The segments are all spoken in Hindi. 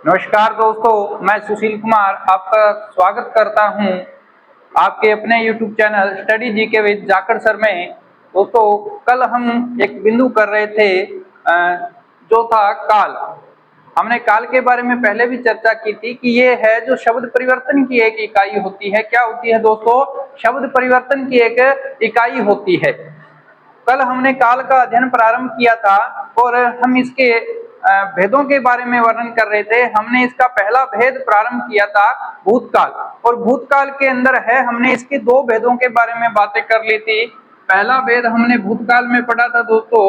नमस्कार दोस्तों, मैं सुशील कुमार आपका स्वागत करता हूं आपके अपने YouTube channel study GK with Jakhar sir में। दोस्तों, कल हम एक बिंदु कर रहे थे जो था काल। हमने काल के बारे में पहले भी चर्चा की थी कि ये है जो शब्द परिवर्तन की एक इकाई होती है। क्या होती है दोस्तों? शब्द परिवर्तन की एक इकाई होती है। कल हमने काल का अध्ययन प्रारंभ किया था और हम इसके भेदों के बारे में वर्णन कर रहे थे। हमने इसका पहला भेद प्रारंभ किया था भूतकाल, और भूतकाल के अंदर है हमने इसके दो भेदों के बारे में बातें कर ली थी। पहला भेद हमने भूतकाल में पढ़ा था दोस्तों,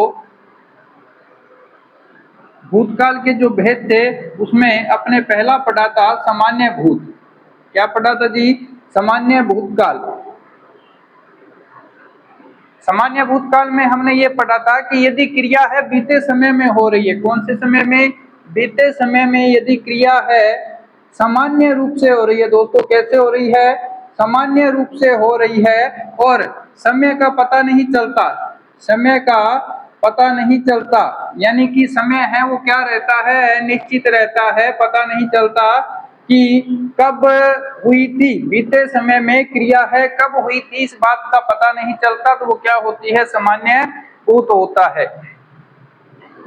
भूतकाल के जो भेद थे उसमें अपने पहला पढ़ा था सामान्य भूत। क्या पढ़ा था जी? सामान्य भूतकाल। सामान्य भूतकाल में हमने ये पढ़ा था कि यदि क्रिया है बीते समय में हो रही है, कौन से समय में? बीते समय में यदि क्रिया है सामान्य रूप से हो रही है। दोस्तों, कैसे हो रही है? सामान्य रूप से हो रही है और समय का पता नहीं चलता, समय का पता नहीं चलता, यानी कि समय है वो क्या रहता है? निश्चित रहता है, पता नहीं चलता कि कब हुई थी। बीते समय में क्रिया है कब हुई थी इस बात का पता नहीं चलता, तो वो क्या होती है? सामान्य भूत होता है।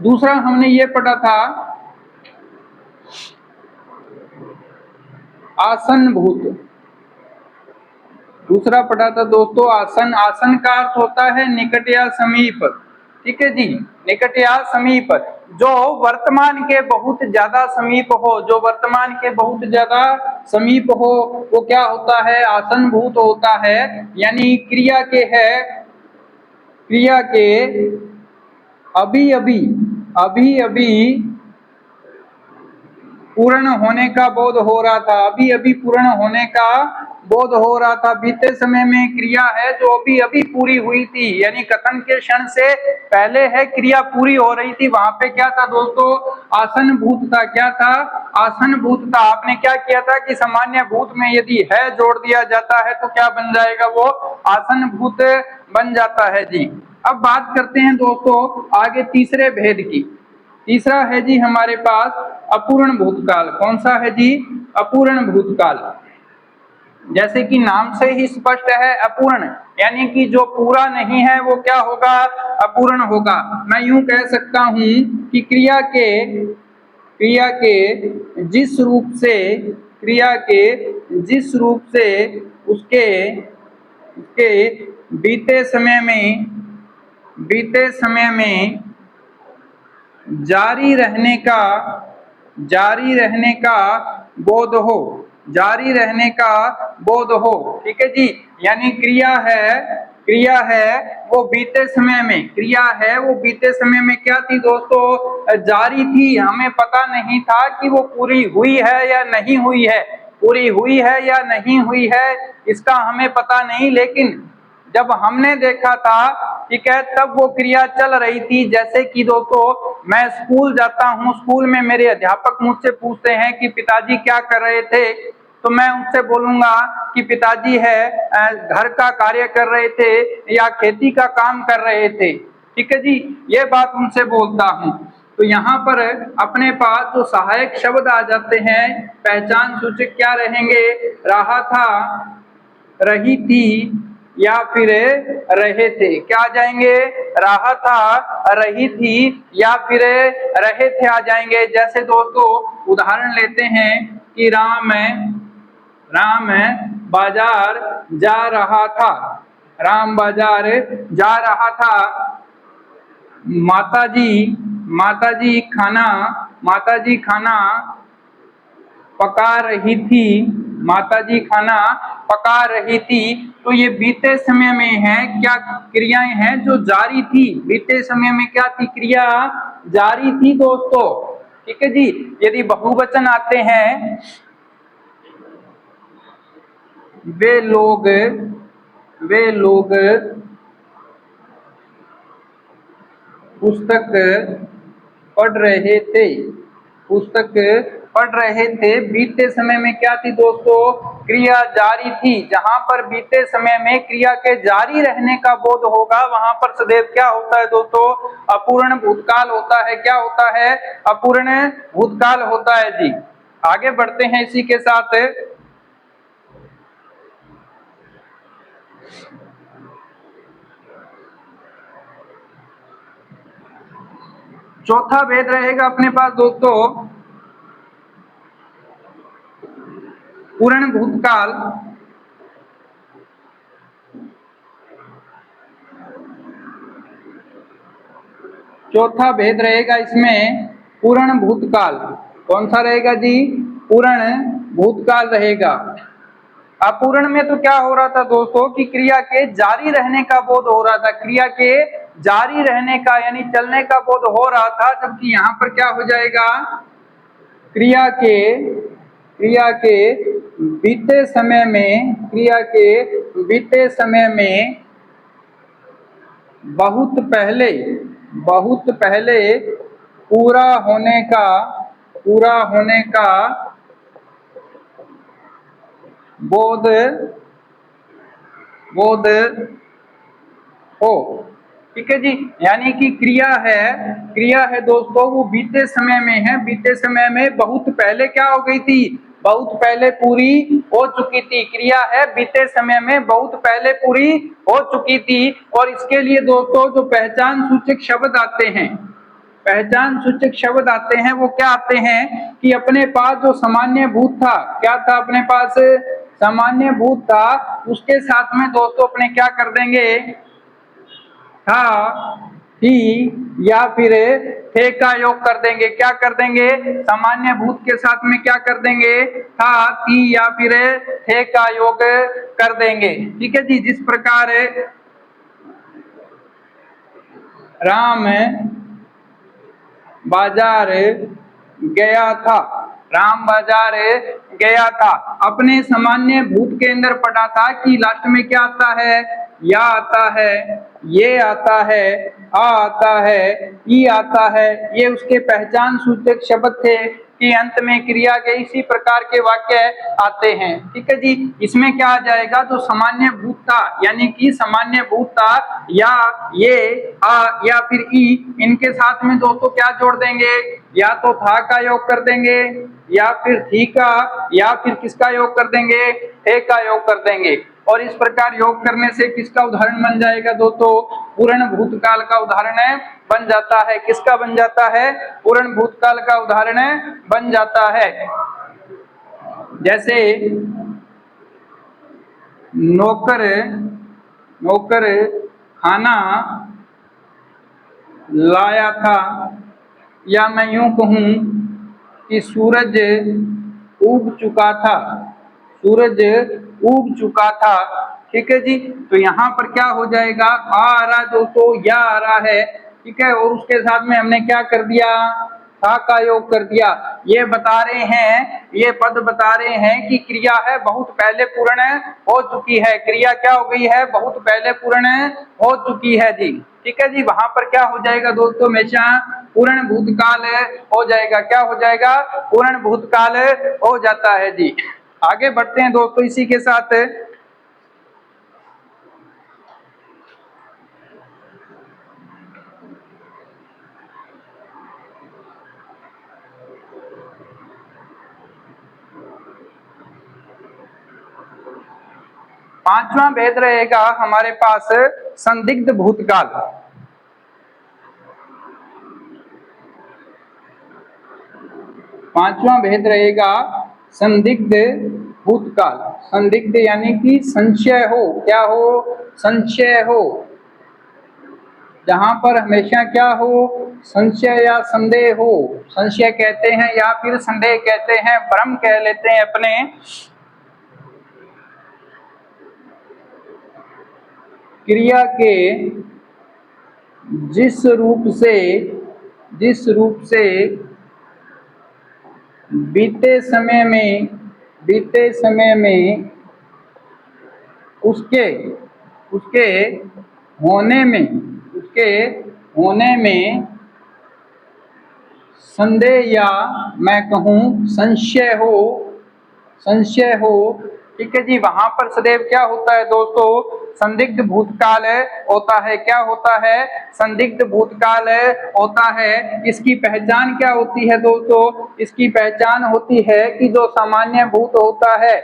दूसरा हमने ये पढ़ा था आसन भूत। दूसरा पढ़ा था दोस्तों आसन। आसन का अर्थ होता है निकट या समीप। ठीक है जी, निकट या समीप, जो वर्तमान के बहुत ज्यादा समीप हो, जो वर्तमान के बहुत ज्यादा समीप हो वो क्या होता है? आसन भूत होता है। यानी क्रिया के है, क्रिया के अभी अभी पूर्ण होने का बोध हो रहा था, अभी अभी पूर्ण होने का बोध हो रहा था। बीते समय में क्रिया है जो अभी अभी पूरी हुई थी, यानी कथन के क्षण से पहले है क्रिया पूरी हो रही थी। वहां पे क्या था दोस्तों? आसन भूत था। क्या था? आसन भूत था। आपने क्या किया था कि सामान्य भूत में यदि है जोड़ दिया जाता है तो क्या बन जाएगा? वो आसन भूत बन जाता है जी। अब बात करते हैं दोस्तों आगे तीसरे भेद की। तीसरा है जी हमारे पास अपूर्ण भूतकाल। कौन सा है जी? अपूर्ण भूतकाल। जैसे कि नाम से ही स्पष्ट है अपूर्ण, यानी कि जो पूरा नहीं है वो क्या होगा? अपूर्ण होगा। मैं यूं कह सकता हूं कि क्रिया के जिस रूप से, क्रिया के जिस रूप से उसके बीते समय में जारी रहने का बोध हो, जारी रहने का बोध हो। ठीक है जी, यानी क्रिया है वो बीते समय में, क्रिया है वो बीते समय में क्या थी दोस्तों? जारी थी। हमें पता नहीं था कि वो पूरी हुई है या नहीं हुई है, पूरी हुई है या नहीं हुई है इसका हमें पता नहीं, लेकिन जब हमने देखा था, ठीक है, तब वो क्रिया चल रही थी। जैसे कि दोस्तों मैं स्कूल जाता हूँ, स्कूल में मेरे अध्यापक मुझसे पूछते हैं कि पिताजी क्या कर रहे थे, तो मैं उनसे बोलूंगा कि पिताजी है घर का कार्य कर रहे थे या खेती का काम कर रहे थे। ठीक है जी, ये बात उनसे बोलता हूँ। तो यहाँ पर अपने पास जो सहायक शब्द आ जाते हैं, पहचान सूचक क्या रहेंगे? रहा था, रही थी या फिर रहे थे। क्या आ जाएंगे? रहा था, रही थी या फिर रहे थे आ जाएंगे। जैसे दोस्तों उदाहरण लेते हैं कि राम बाजार जा रहा था, राम बाजार जा रहा था। माताजी खाना पका रही थी, माताजी खाना पका रही थी। तो ये बीते समय में है, क्या क्रियाएं हैं जो जारी थी। बीते समय में क्या थी? क्रिया जारी थी दोस्तों। ठीक है जी, यदि बहुवचन आते हैं, वे लोग पुस्तक पढ़ रहे थे, पुस्तक पढ़ रहे थे। बीते समय में क्या थी दोस्तों? क्रिया जारी थी। जहां पर बीते समय में क्रिया के जारी रहने का बोध होगा वहां पर सदैव क्या होता है दोस्तों? अपूर्ण भूतकाल होता है। क्या होता है? अपूर्ण भूतकाल होता है जी। आगे बढ़ते हैं इसी के साथ। चौथा भेद रहेगा अपने पास दोस्तों पूर्ण भूतकाल। चौथा भेद रहेगा इसमें पूर्ण भूतकाल। कौन सा रहेगा जी? पूर्ण भूतकाल रहेगा। अपूर्ण में तो क्या हो रहा था दोस्तों कि क्रिया के जारी रहने का बोध हो रहा था, क्रिया के जारी रहने का यानी चलने का बोध हो रहा था, जबकि यहाँ पर क्या हो जाएगा? क्रिया के बीते समय में, क्रिया के बीते समय में बहुत पहले पूरा होने का बोध हो। ठीक है जी, यानी कि क्रिया है दोस्तों वो बीते समय में है, बीते समय में बहुत पहले क्या हो गई थी? बहुत पहले पूरी हो चुकी थी। क्रिया है बीते समय में बहुत पहले पूरी हो चुकी थी। और इसके लिए दोस्तों जो पहचान सूचक शब्द आते हैं, पहचान सूचक शब्द आते हैं वो क्या आते हैं कि अपने पास जो सामान्य भूत था, क्या था अपने पास? सामान्य भूत था, उसके साथ में दोस्तों अपने क्या कर देंगे? था, ही या फिर थे का योग कर देंगे। क्या कर देंगे? सामान्य भूत के साथ में क्या कर देंगे? था, थी या फिर थे का योग कर देंगे। ठीक है जी, जिस प्रकार राम बाजार गया था, राम बाजार गया था, अपने सामान्य भूत के अंदर पढ़ा था कि लास्ट में क्या आता है? या आता है, ये आता है, आ आता है, ई आता है। ये उसके पहचान सूचक शब्द थे कि अंत में क्रिया के इसी प्रकार के वाक्य आते हैं। ठीक है जी, इसमें क्या आ जाएगा? जो सामान्य भूत था यानी कि सामान्य भूत था या ये, आ या फिर ई, इनके साथ में दोस्तों क्या जोड़ देंगे? या तो था का योग कर देंगे या फिर थी का या फिर किसका योग कर देंगे? थे का योग कर देंगे। और इस प्रकार योग करने से किसका उदाहरण बन जाएगा दोस्तों? पूर्ण भूतकाल का उदाहरण बन जाता है। किसका बन जाता है? पूर्ण भूतकाल का उदाहरण बन जाता है। जैसे नौकर खाना लाया था, या मैं यूं कहूं कि सूरज उग चुका था, सूरज उग चुका था। ठीक है जी, तो यहाँ पर क्या हो जाएगा? आ रहा दोस्तों, या आ रहा है। ठीक है, और उसके साथ में हमने क्या कर दिया? था का योग कर दिया। ये बता रहे हैं, ये पद बता रहे हैं कि क्रिया है बहुत पहले पूर्ण हो चुकी है। क्रिया क्या हो गई है? बहुत पहले पूर्ण हो चुकी है जी। ठीक है जी, वहां पर क्या हो जाएगा दोस्तों? हमेशा पूर्ण भूतकाल हो जाएगा। क्या हो जाएगा? पूर्ण भूतकाल हो जाता है जी। आगे बढ़ते हैं दोस्तों इसी के साथ। पांचवा भेद रहेगा हमारे पास संदिग्ध भूतकाल। पांचवा भेद रहेगा संदिग्ध भूतकाल। संदिग्ध यानी कि संशय हो। क्या हो? संशय हो। जहां पर हमेशा क्या हो? संशय या संदेह हो। संशय कहते हैं या फिर संदेह कहते हैं, भ्रम कह लेते हैं अपने। क्रिया के जिस रूप से बीते समय में उसके होने में संदेह या मैं कहूं संशय हो, ठीक है जी। वहां पर सदैव क्या होता है दोस्तों, संदिग्ध भूतकाल होता है। क्या होता है, संदिग्ध भूतकाल होता है। इसकी पहचान क्या होती है दोस्तों, इसकी पहचान होती है कि जो सामान्य भूत होता है,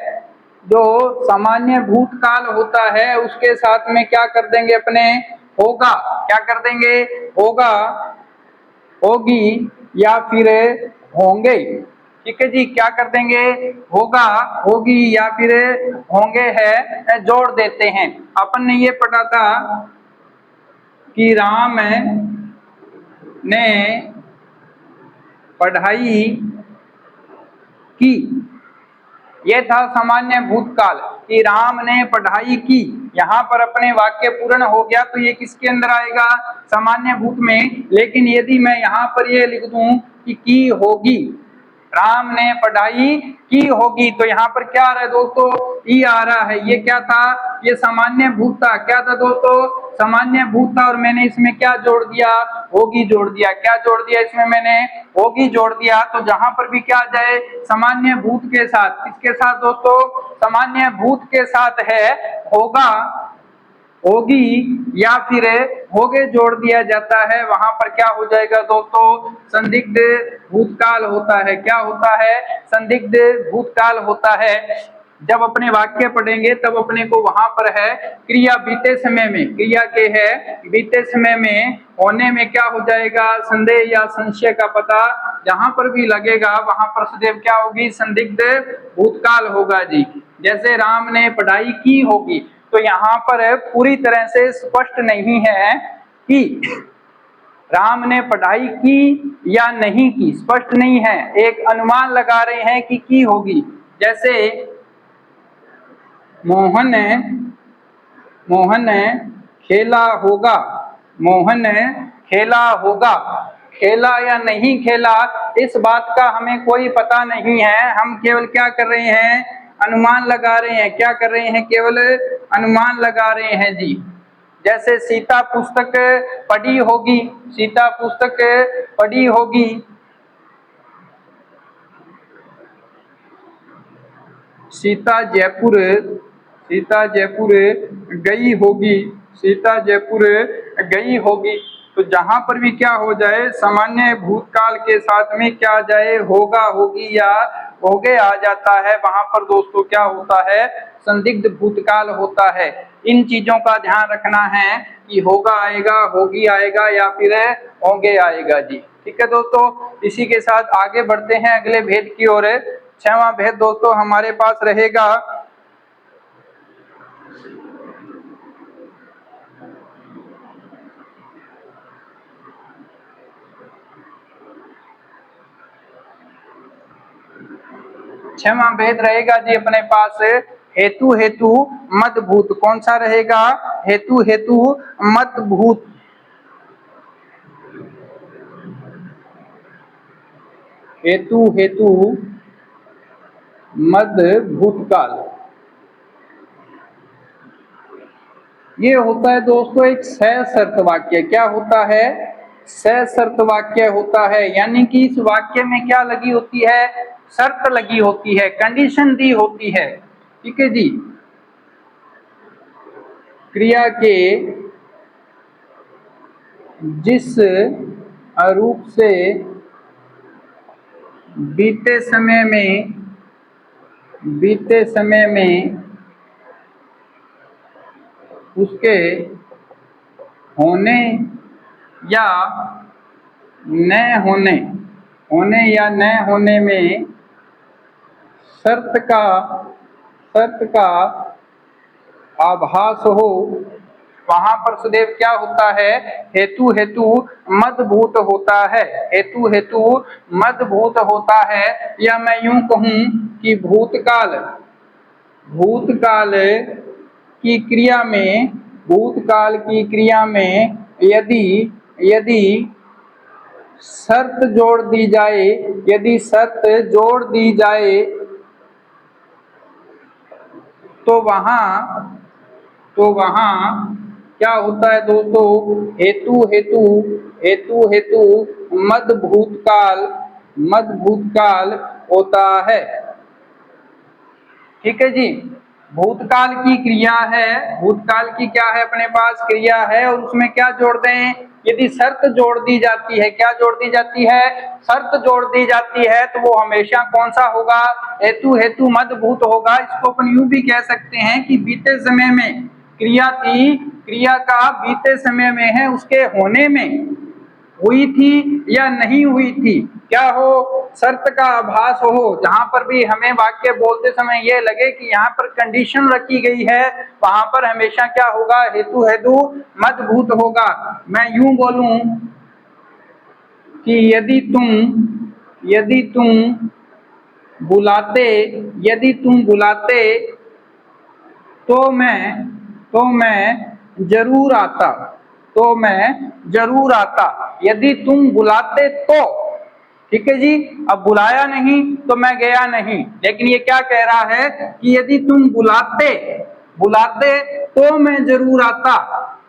जो सामान्य भूतकाल होता है, उसके साथ में क्या कर देंगे अपने, होगा। क्या कर देंगे, होगा, होगी या फिर होंगे। ठीक है जी। क्या कर देंगे, होगा, होगी या फिर होंगे है जोड़ देते हैं। अपन ने ये पढ़ा था कि राम ने पढ़ाई की, यह था सामान्य भूतकाल कि राम ने पढ़ाई की। यहाँ पर अपने वाक्य पूर्ण हो गया तो ये किसके अंदर आएगा, सामान्य भूत में। लेकिन यदि मैं यहाँ पर ये लिख दूं कि की होगी, राम ने पढ़ाई की होगी, तो यहाँ पर क्या आ रहा है दोस्तों, ई आ रहा है। ये क्या था, ये सामान्य भूत था। क्या था दोस्तों, सामान्य भूत था। और मैंने इसमें क्या जोड़ दिया, होगी जोड़ दिया। क्या जोड़ दिया इसमें मैंने, होगी जोड़ दिया। तो जहां पर भी क्या आ जाए, सामान्य भूत के साथ, किसके साथ दोस्तों, सामान्य भूत के साथ है, होगा, होगी या फिर होगे जोड़ दिया जाता है, वहां पर क्या हो जाएगा दोस्तों, संदिग्ध भूतकाल होता है। क्या होता है, संदिग्ध भूतकाल होता है। जब अपने वाक्य पढ़ेंगे तब अपने को वहां पर है क्रिया बीते समय में, क्रिया के है बीते समय में होने में क्या हो जाएगा, संदेह या संशय का पता जहां पर भी लगेगा वहां पर सदैव क्या होगी, संदिग्ध भूतकाल होगा जी। जैसे राम ने पढ़ाई की होगी, तो यहाँ पर पूरी तरह से स्पष्ट नहीं है कि राम ने पढ़ाई की या नहीं की, स्पष्ट नहीं है। एक अनुमान लगा रहे हैं कि की होगी। जैसे मोहन खेला होगा, मोहन खेला होगा। खेला या नहीं खेला इस बात का हमें कोई पता नहीं है। हम केवल क्या कर रहे हैं, अनुमान लगा रहे हैं। क्या कर रहे हैं, केवल अनुमान लगा रहे हैं जी। जैसे सीता पुस्तक पढ़ी होगी, सीता पुस्तक पढ़ी होगी, सीता जयपुर गई होगी, सीता जयपुर गई होगी। तो जहां पर भी क्या हो जाए, सामान्य भूतकाल के साथ में क्या आ जाए, होगा, होगी या होगे आ जाता है, वहां पर दोस्तों क्या होता है, संदिग्ध भूतकाल होता है। इन चीजों का ध्यान रखना है कि होगा आएगा, होगी आएगा या फिर होंगे आएगा जी। ठीक है दोस्तों, इसी के साथ आगे बढ़ते हैं अगले भेद की ओर। 6वां भेद दोस्तों हमारे पास रहेगा छठवां भेद रहेगा जी अपने पास हेतु हेतु मद भूत। कौन सा रहेगा, हेतु हेतु मद भूत। हेतु हेतु मद भूतकाल, ये होता है दोस्तों एक सशर्त वाक्य। क्या होता है, सशर्त वाक्य होता है। यानी कि इस वाक्य में क्या लगी होती है, शर्त लगी होती है, कंडीशन दी होती है। ठीक है जी। क्रिया के जिस रूप से बीते समय में उसके होने या न होने में शर्त का आभास हो, वहां पर सदैव क्या होता है, हेतु हेतु मदभूत होता है। हेतु हेतु मदभूत होता है। या मैं यूं कहूं कि भूतकाल की क्रिया में यदि शर्त जोड़ दी जाए, तो वहां क्या होता है दोस्तों, हेतु हेतु मद भूतकाल होता है। ठीक है जी। भूतकाल की क्रिया है, भूतकाल की क्या है अपने पास क्रिया है, और उसमें क्या जोड़ दें, यदि शर्त जोड़ दी जाती है, क्या जोड़ दी जाती है, शर्त जोड़ दी जाती है, तो वो हमेशा कौन सा होगा, हेतु हेतु मद भूत होगा। इसको अपन यूं भी कह सकते हैं कि बीते समय में क्रिया थी, क्रिया का बीते समय में है उसके होने में हुई थी या नहीं हुई थी, क्या हो, शर्त का आभास हो, जहां पर भी हमें वाक्य बोलते समय यह लगे कि यहाँ पर कंडीशन रखी गई है, वहां पर हमेशा क्या होगा, हेतु हेतु मद भूत होगा। मैं यूं बोलूं कि यदि तुम बुलाते, यदि तुम बुलाते तो मैं जरूर आता, तो मैं जरूर आता, यदि तुम बुलाते तो, ठीक है जी। अब बुलाया नहीं तो मैं गया नहीं, लेकिन ये क्या कह रहा है कि यदि तुम बुलाते, बुलाते तो मैं जरूर आता,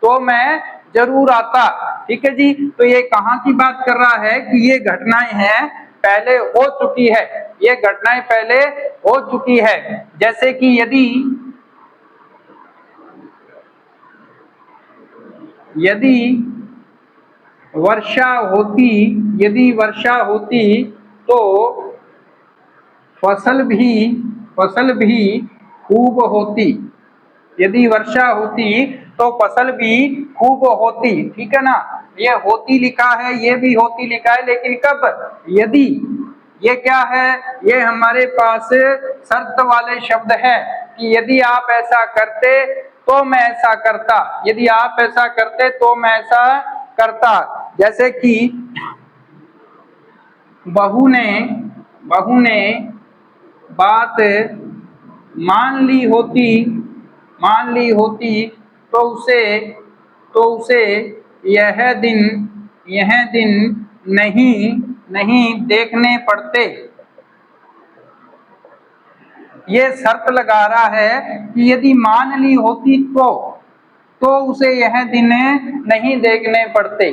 तो मैं जरूर आता, ठीक है जी। तो ये कहाँ की बात कर रहा है कि ये घटनाएं हैं पहले हो चुकी है, ये घटनाएं पहले हो चुकी है। जैसे कि यदि वर्षा होती, यदि वर्षा होती तो फसल भी खूब होती, यदि वर्षा होती तो फसल भी खूब होती, ठीक है ना। ये होती लिखा है, ये भी होती लिखा है, लेकिन कब, यदि, ये क्या है, ये हमारे पास शर्त वाले शब्द है कि यदि आप ऐसा करते तो मैं ऐसा करता, यदि आप ऐसा करते तो मैं ऐसा करता। जैसे कि बहू ने बात मान ली होती तो उसे यह दिन नहीं देखने पड़ते। ये शर्त लगा रहा है कि यदि मान ली होती तो उसे यह दिन नहीं देखने पड़ते,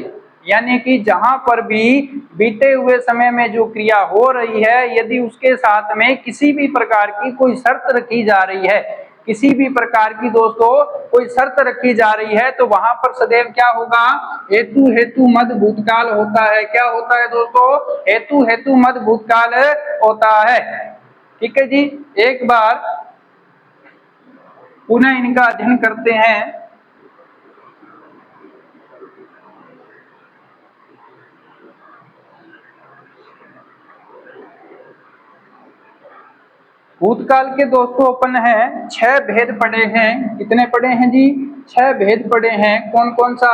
यानी कि जहां पर भी बीते हुए समय में जो क्रिया हो रही है, यदि उसके साथ में किसी भी प्रकार की कोई शर्त रखी जा रही है, किसी भी प्रकार की दोस्तों कोई शर्त रखी जा रही है, तो वहां पर सदैव क्या होगा, हेतु हेतु मद भूतकाल होता है। क्या होता है दोस्तों, हेतु हेतु मद भूतकाल होता है, ठीक है जी। एक बार पुनः इनका अध्ययन करते हैं। भूतकाल के दोस्तों अपन है 6 भेद पढ़े हैं, कितने पढ़े हैं जी, 6 भेद पढ़े हैं। कौन कौन सा,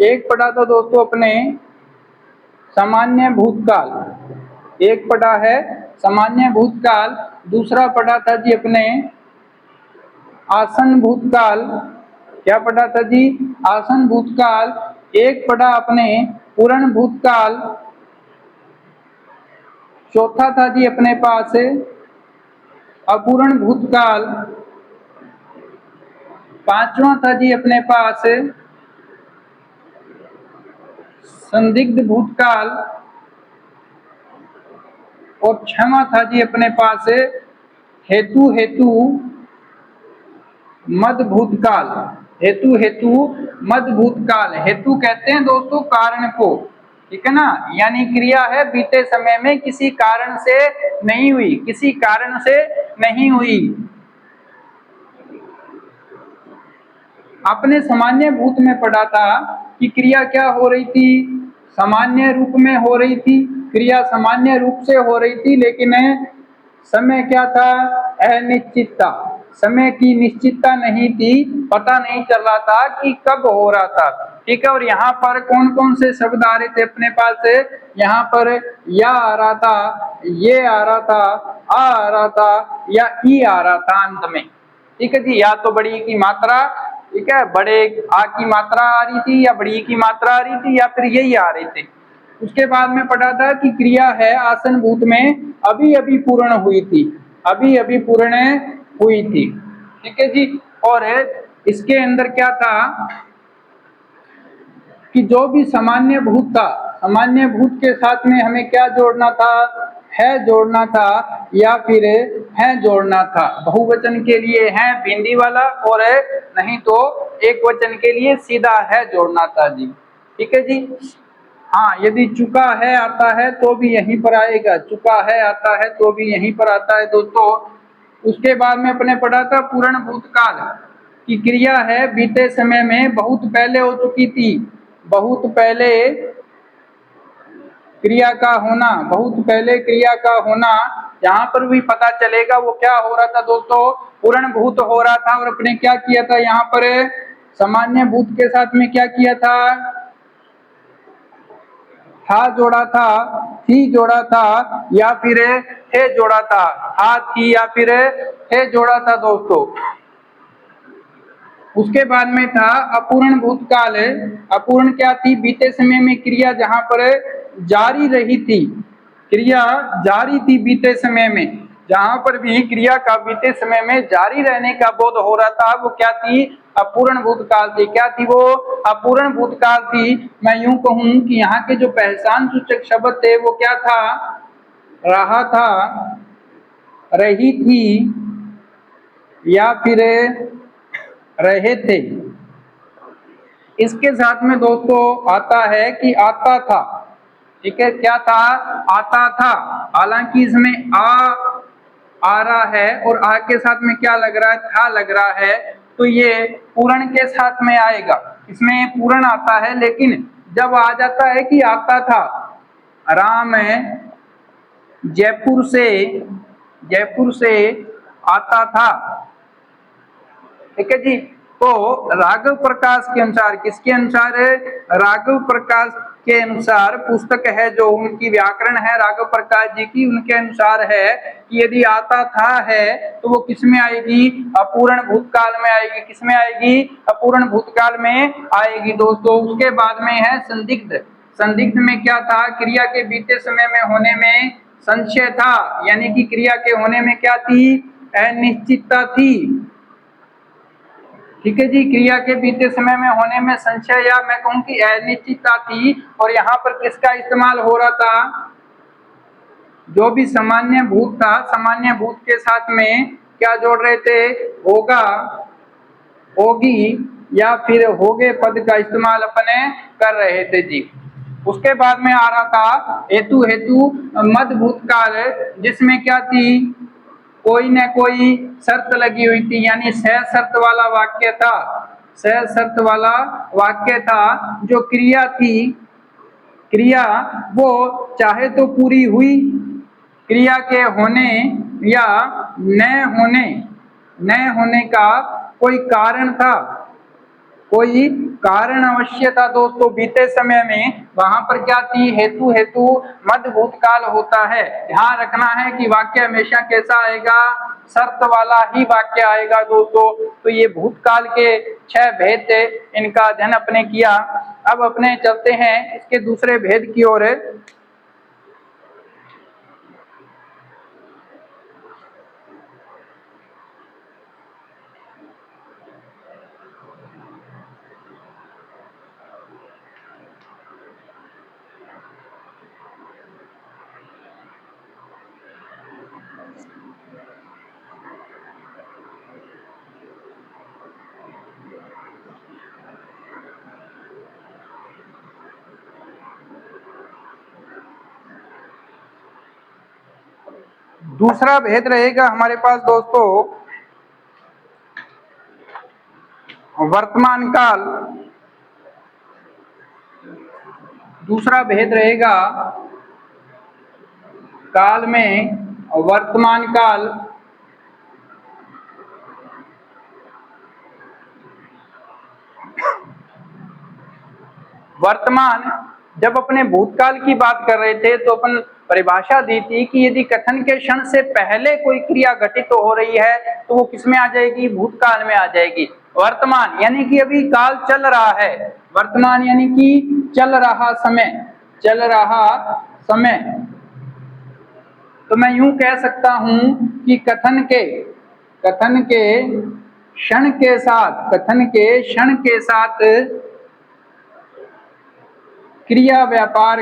एक पढ़ा था दोस्तों अपने सामान्य भूतकाल, एक पढ़ा है सामान्य भूतकाल, दूसरा पढ़ा था जी अपने आसन भूतकाल, क्या पढ़ा था जी, आसन भूतकाल। एक पढ़ा अपने पूर्ण भूतकाल, चौथा था जी अपने पास अपूर्ण भूतकाल, पांचवा था जी अपने पास संदिग्ध भूतकाल, और छठवां था जी अपने पास हेतु हेतु मद भूतकाल, हेतु हेतु मद भूतकाल। हेतु कहते हैं दोस्तों कारण को, ठीक है ना, यानी क्रिया है बीते समय में किसी कारण से नहीं हुई, किसी कारण से नहीं हुई। आपने सामान्य भूत में पढ़ा था कि क्रिया क्या हो रही थी, सामान्य रूप में हो रही थी, क्रिया सामान्य रूप से हो रही थी, लेकिन समय क्या था, अनिश्चितता, समय की निश्चितता नहीं थी, पता नहीं चल रहा था कि कब हो रहा था, ठीक है। और यहाँ पर कौन कौन से शब्द आ रहे थे अपने पास, यहाँ पर या आ रहा था, ये आ रहा था, आ रहा था, या ई आ रहा था अंत में, ठीक है जी। या तो बड़ी की मात्रा, ठीक है, बड़े आ की मात्रा आ रही थी, या बड़ी की मात्रा आ रही थी, या फिर यही आ रहे थे। उसके बाद में पढ़ा था कि क्रिया है आसन भूत में अभी अभी पूर्ण हुई थी, अभी अभी पूर्ण हुई थी, ठीक है जी। और इसके अंदर क्या था कि जो भी सामान्य भूत था, सामान्य भूत के साथ में हमें क्या जोड़ना था, है जोड़ना था, या फिर है जोड़ना था। बहुवचन के लिए है बिंदी वाला और नहीं तो एक वचन के लिए सीधा है जोड़ना था जी। ठीक है जी। हाँ, यदि चुका है आता है तो भी यहीं पर आएगा, चुका है आता है तो भी यहीं पर आता है दोस्तों। उसके बाद में अपने पढ़ा था पूर्ण भूतकाल की क्रिया है बीते समय में बहुत पहले हो चुकी थी। बहुत पहले क्रिया का होना, बहुत पहले क्रिया का होना, यहाँ पर भी पता चलेगा वो क्या हो रहा था दोस्तों, पूर्ण भूत हो रहा था। और अपने क्या किया था यहाँ पर, सामान्य भूत के साथ में क्या किया था, था जोड़ा था, थी जोड़ा था या फिर थे जोड़ा था, था थी या फिर थे जोड़ा था दोस्तों। उसके बाद में था अपूर्ण भूतकाल। अपूर्ण क्या थी, बीते समय में क्रिया जहां पर जारी रही थी, क्रिया जारी थी बीते समय में, जहां पर भी क्रिया का बीते समय में जारी रहने का बोध हो रहा था वो क्या थी, अपूर्ण भूतकाल थी। क्या थी वो, अपूर्ण भूतकाल थी। मैं यूं कहूं कि यहाँ के जो पहचान सूचक शब्द थे वो क्या था, रहा था, रही थी या फिर रहे थे। इसके साथ में दोस्तों आता है कि आता था। ठीक है, क्या था, आता था। हालांकि इसमें आ रहा है और आ के साथ में क्या लग रहा है, था लग रहा है, तो ये पूर्ण के साथ में आएगा, इसमें पूर्ण आता है। लेकिन जब आ जाता है कि आता था, राम जयपुर से आता था। ठीक है जी। तो राघव प्रकाश के अनुसार, किसके अनुसार है, राघव प्रकाश के अनुसार पुस्तक है जो उनकी व्याकरण है राघव प्रकाश जी की, उनके अनुसार है कि यदि आता था है तो वो किस में आएगी, अपूर्ण भूतकाल में आएगी। किस में आएगी, अपूर्ण भूतकाल में आएगी दोस्तों। उसके बाद में है संदिग्ध। संदिग्ध में क्या था, क्रिया के बीते समय में होने में संशय था, यानी कि क्रिया के होने में क्या थी, अनिश्चितता थी। ठीक है जी, क्रिया के बीते समय में होने में संशय या मैं कहूं कि अनिश्चितता थी। और यहाँ पर किसका इस्तेमाल हो रहा था, जो भी सामान्य भूत था, सामान्य भूत के साथ में क्या जोड़ रहे थे, होगा, होगी या फिर होगे पद का इस्तेमाल अपने कर रहे थे जी। उसके बाद में आ रहा था हेतु मध्य भूतकाल, जिसमें क्या थी, कोई न कोई शर्त लगी हुई थी, यानी सह शर्त वाला वाक्य था, सह शर्त वाला वाक्य था। जो क्रिया थी, क्रिया वो चाहे तो पूरी हुई, क्रिया के होने या न होने का कोई कारण था, कोई कारण अवश्य था दोस्तों बीते समय में। वहां पर क्या थी, हेतु मध्य भूतकाल होता है। ध्यान रखना है कि वाक्य हमेशा कैसा आएगा, शर्त वाला ही वाक्य आएगा दोस्तों। तो ये भूतकाल के 6 भेद थे, इनका अध्ययन अपने किया। अब अपने चलते हैं इसके दूसरे भेद की ओर। दूसरा भेद रहेगा हमारे पास दोस्तों वर्तमान काल। दूसरा भेद रहेगा काल में वर्तमान काल। वर्तमान, जब अपने भूतकाल की बात कर रहे थे तो अपन परिभाषा दी थी कि यदि कथन के क्षण से पहले कोई क्रिया घटित तो हो रही है तो वो किसमें आ जाएगी, भूतकाल में आ जाएगी। वर्तमान यानी कि अभी काल चल रहा है, वर्तमान यानी कि चल रहा समय, चल रहा समय। तो मैं यूं कह सकता हूं कि कथन के क्षण के साथ, कथन के क्षण के साथ क्रिया व्यापार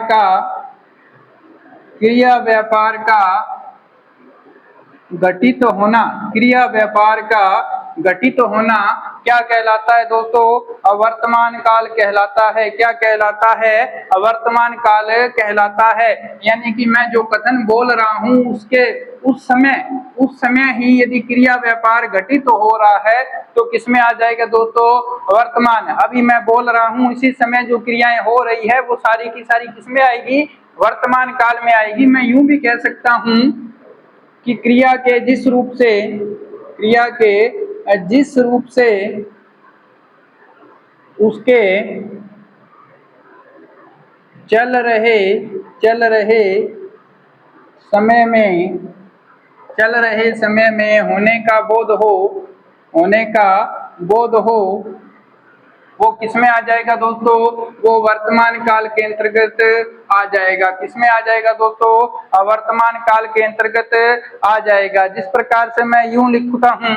का घटित होना, क्रिया व्यापार का घटित होना क्या कहलाता है दोस्तों? अवर्तमान काल कहलाता है। क्या कहलाता है? अवर्तमान काल कहलाता है। यानी कि मैं जो कथन बोल रहा हूं उसके उस समय ही यदि क्रिया व्यापार घटित हो रहा है तो किसमें आ जाएगा दोस्तों? वर्तमान। अभी मैं बोल रहा हूं इसी समय जो क्रियाएं हो रही है वो सारी की सारी किसमें आएगी? वर्तमान काल में आएगी। मैं यूं भी कह सकता हूं कि क्रिया के जिस रूप से उसके चल रहे समय में होने का बोध हो वो किसमें आ जाएगा दोस्तों? वो वर्तमान काल के अंतर्गत आ जाएगा। किसमें आ जाएगा दोस्तों? वर्तमान काल के अंतर्गत आ जाएगा। जिस प्रकार से मैं यूं लिखता हूं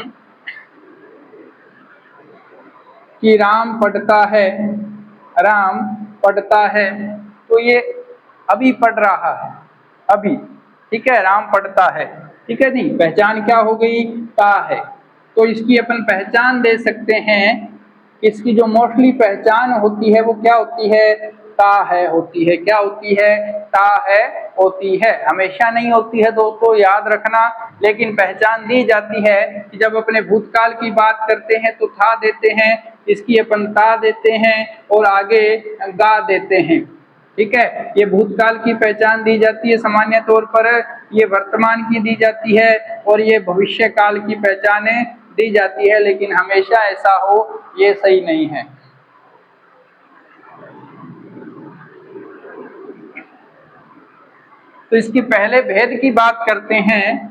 कि राम पढ़ता है, तो ये अभी पढ़ रहा है, अभी, ठीक है, राम पढ़ता है, ठीक है जी। पहचान क्या हो गई? ता है। तो इसकी अपन पहचान दे सकते हैं। इसकी जो मोस्टली पहचान होती है वो क्या होती है? ता है होती है। क्या होती है? ता है होती है। हमेशा नहीं होती है दोस्तों, याद रखना। लेकिन पहचान दी जाती है कि जब अपने भूतकाल की बात करते हैं तो था देते हैं, इसकी अपन ता देते हैं और आगे गा देते हैं, ठीक है। ये भूतकाल की पहचान दी जाती है सामान्य तौर पर, ये वर्तमान की दी जाती है और ये भविष्य काल की पहचाने दी जाती है। लेकिन हमेशा ऐसा हो ये सही नहीं है। तो इसकी पहले भेद की बात करते हैं।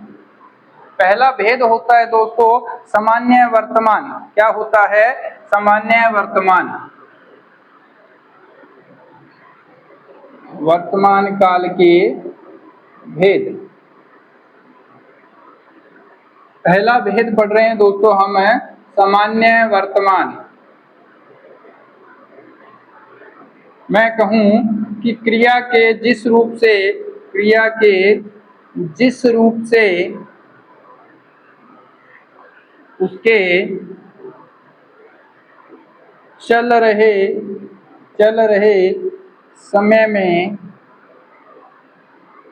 पहला भेद होता है दोस्तों सामान्य वर्तमान। क्या होता है? सामान्य वर्तमान काल के भेद। पहला भेद पढ़ रहे हैं दोस्तों हम सामान्य वर्तमान। मैं कहूं कि क्रिया के जिस रूप से उसके चल रहे समय में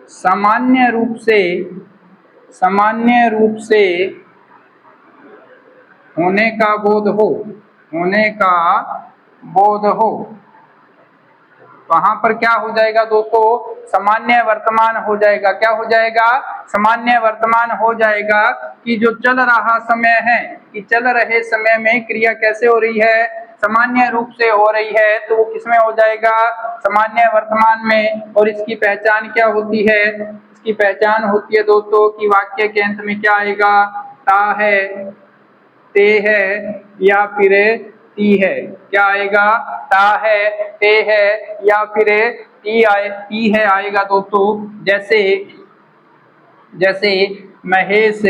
सामान्य रूप से होने का बोध हो, वहां पर क्या हो जाएगा दोस्तों? सामान्य वर्तमान हो जाएगा। क्या हो जाएगा? सामान्य वर्तमान हो जाएगा कि जो चल रहा समय है, कि चल रहे समय में क्रिया कैसे हो रही है? सामान्य रूप से हो रही है, तो वो किसमें हो जाएगा? सामान्य वर्तमान में। और इसकी पहचान क्या होती है? इसकी पहचान होती है दोस्तों कि वाक्य के अंत में क्या आएगा? ता है, ते है या फिर ती है। क्या आएगा? ता है, ते है या फिर ती है आएगा दोस्तों। जैसे महेश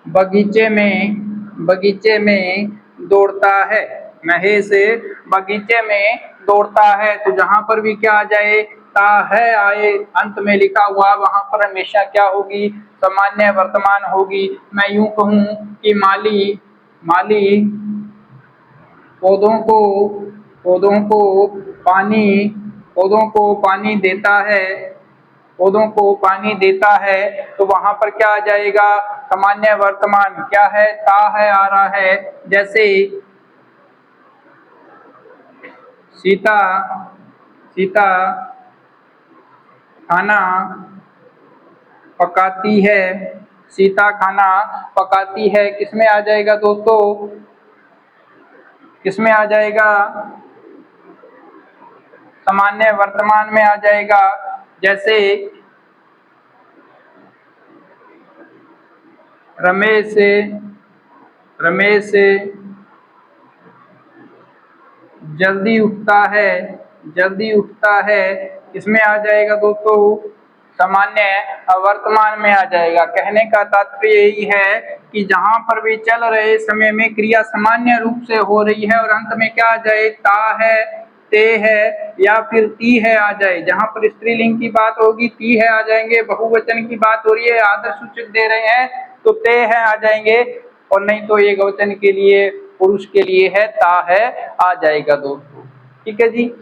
बगीचे में दौड़ता है। महेश बगीचे में दौड़ता है, तो जहां पर भी क्या आ जाए? ता है आए अंत में लिखा हुआ, वहां पर हमेशा क्या होगी? सामान्य वर्तमान होगी। मैं यूं कहूं कि माली पौधों को पानी देता है, तो वहां पर क्या आ जाएगा? सामान्य वर्तमान। क्या है? ता है आ रहा है। जैसे सीता खाना पकाती है। सीता खाना पकाती है किसमें आ जाएगा दोस्तों? किसमें आ जाएगा? सामान्य वर्तमान में आ जाएगा। जैसे रमेश जल्दी उठता है किसमें आ जाएगा दोस्तों? सामान्य वर्तमान में आ जाएगा। कहने का तात्पर्य यही है कि जहां पर भी चल रहे समय में क्रिया सामान्य रूप से हो रही है और अंत में क्या आ जाए? ता है, ते है या फिर ती है आ जाए। जहां पर स्त्रीलिंग की बात होगी ती है आ जाएंगे, बहुवचन की बात हो रही है आदर सूचक दे रहे हैं तो ते है आ जाएंगे, और नहीं तो एकवचन के लिए पुरुष के लिए है ता है आ जाएगा दोस्तों। ठीक है जी,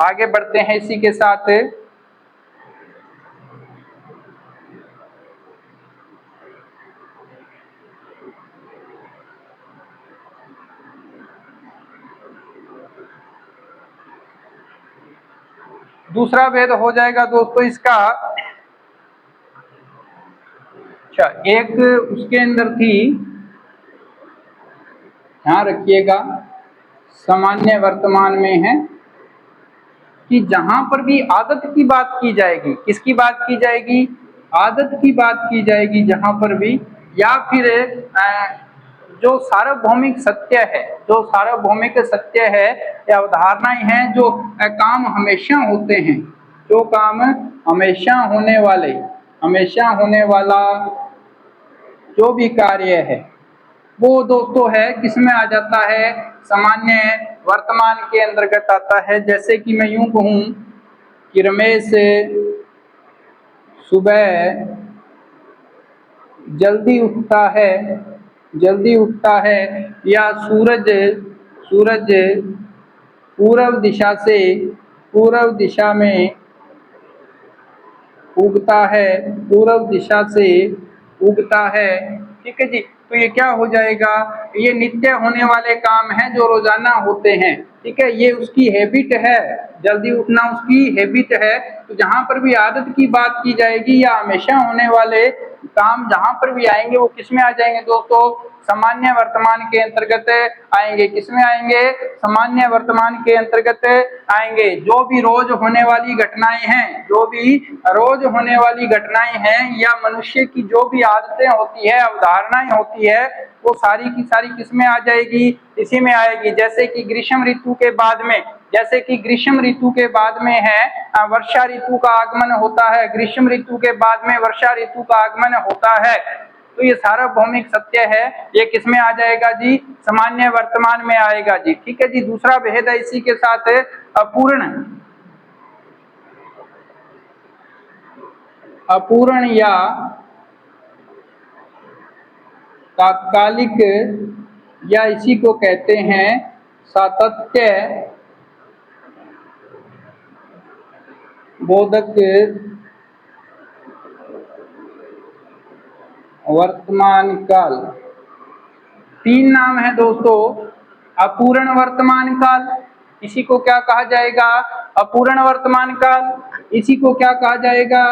आगे बढ़ते हैं इसी के साथ। दूसरा भेद हो जाएगा दोस्तों इसका, अच्छा एक उसके अंदर थी, ध्यान रखिएगा सामान्य वर्तमान में है कि जहां पर भी आदत की बात की जाएगी, किसकी बात की जाएगी, आदत की बात की जाएगी जहां पर भी, या फिर जो सार्वभौमिक सत्य है, जो सार्वभौमिक सत्य है या अवधारणाएं हैं जो काम हमेशा होते हैं, जो काम हमेशा होने वाले, हमेशा होने वाला जो भी कार्य है वो दोस्तों है किसमें आ जाता है, सामान्य वर्तमान के अंतर्गत आता है। जैसे कि मैं यूं कहूं कि रमेश सुबह जल्दी उठता है, जल्दी उठता है, या सूरज सूरज पूर्व दिशा से, पूर्व दिशा में उगता है, पूर्व दिशा से उगता है। ठीक है जी, तो ये क्या हो जाएगा, ये नित्य होने वाले काम हैं जो रोजाना होते हैं। ठीक है, ये उसकी हैबिट है, जल्दी उठना उसकी हैबिट है। तो जहां पर भी आदत की बात की जाएगी या हमेशा होने वाले काम जहां पर भी आएंगे वो किसमें आ जाएंगे दोस्तों, सामान्य वर्तमान के अंतर्गत आएंगे। किसमें आएंगे, सामान्य वर्तमान के अंतर्गत आएंगे। जो भी रोज होने वाली घटनाएं हैं, जो भी रोज होने वाली घटनाएं हैं या मनुष्य की जो भी आदतें होती है, अवधारणाएं होती है, वो सारी की सारी किसमें आ जाएगी, इसी में आएगी। जैसे कि ग्रीष्म ऋतु के बाद में, जैसे कि ग्रीष्म ऋतु के बाद में है वर्षा ऋतु का आगमन होता है, ग्रीष्म ऋतु के बाद में वर्षा ऋतु का आगमन होता है, तो ये सार्वभौमिक सत्य है, ये किसमें आ जाएगा जी, सामान्य वर्तमान में आएगा जी। ठीक है जी, दूसरा भेद है इसी के साथ अपूर्ण, अपूर्ण या तात्कालिक, या इसी को कहते हैं सातत्य बोधक वर्तमान काल। तीन नाम है दोस्तों, अपूर्ण वर्तमान काल, इसी को क्या कहा जाएगा, अपूर्ण वर्तमान काल, इसी को क्या कहा जाएगा,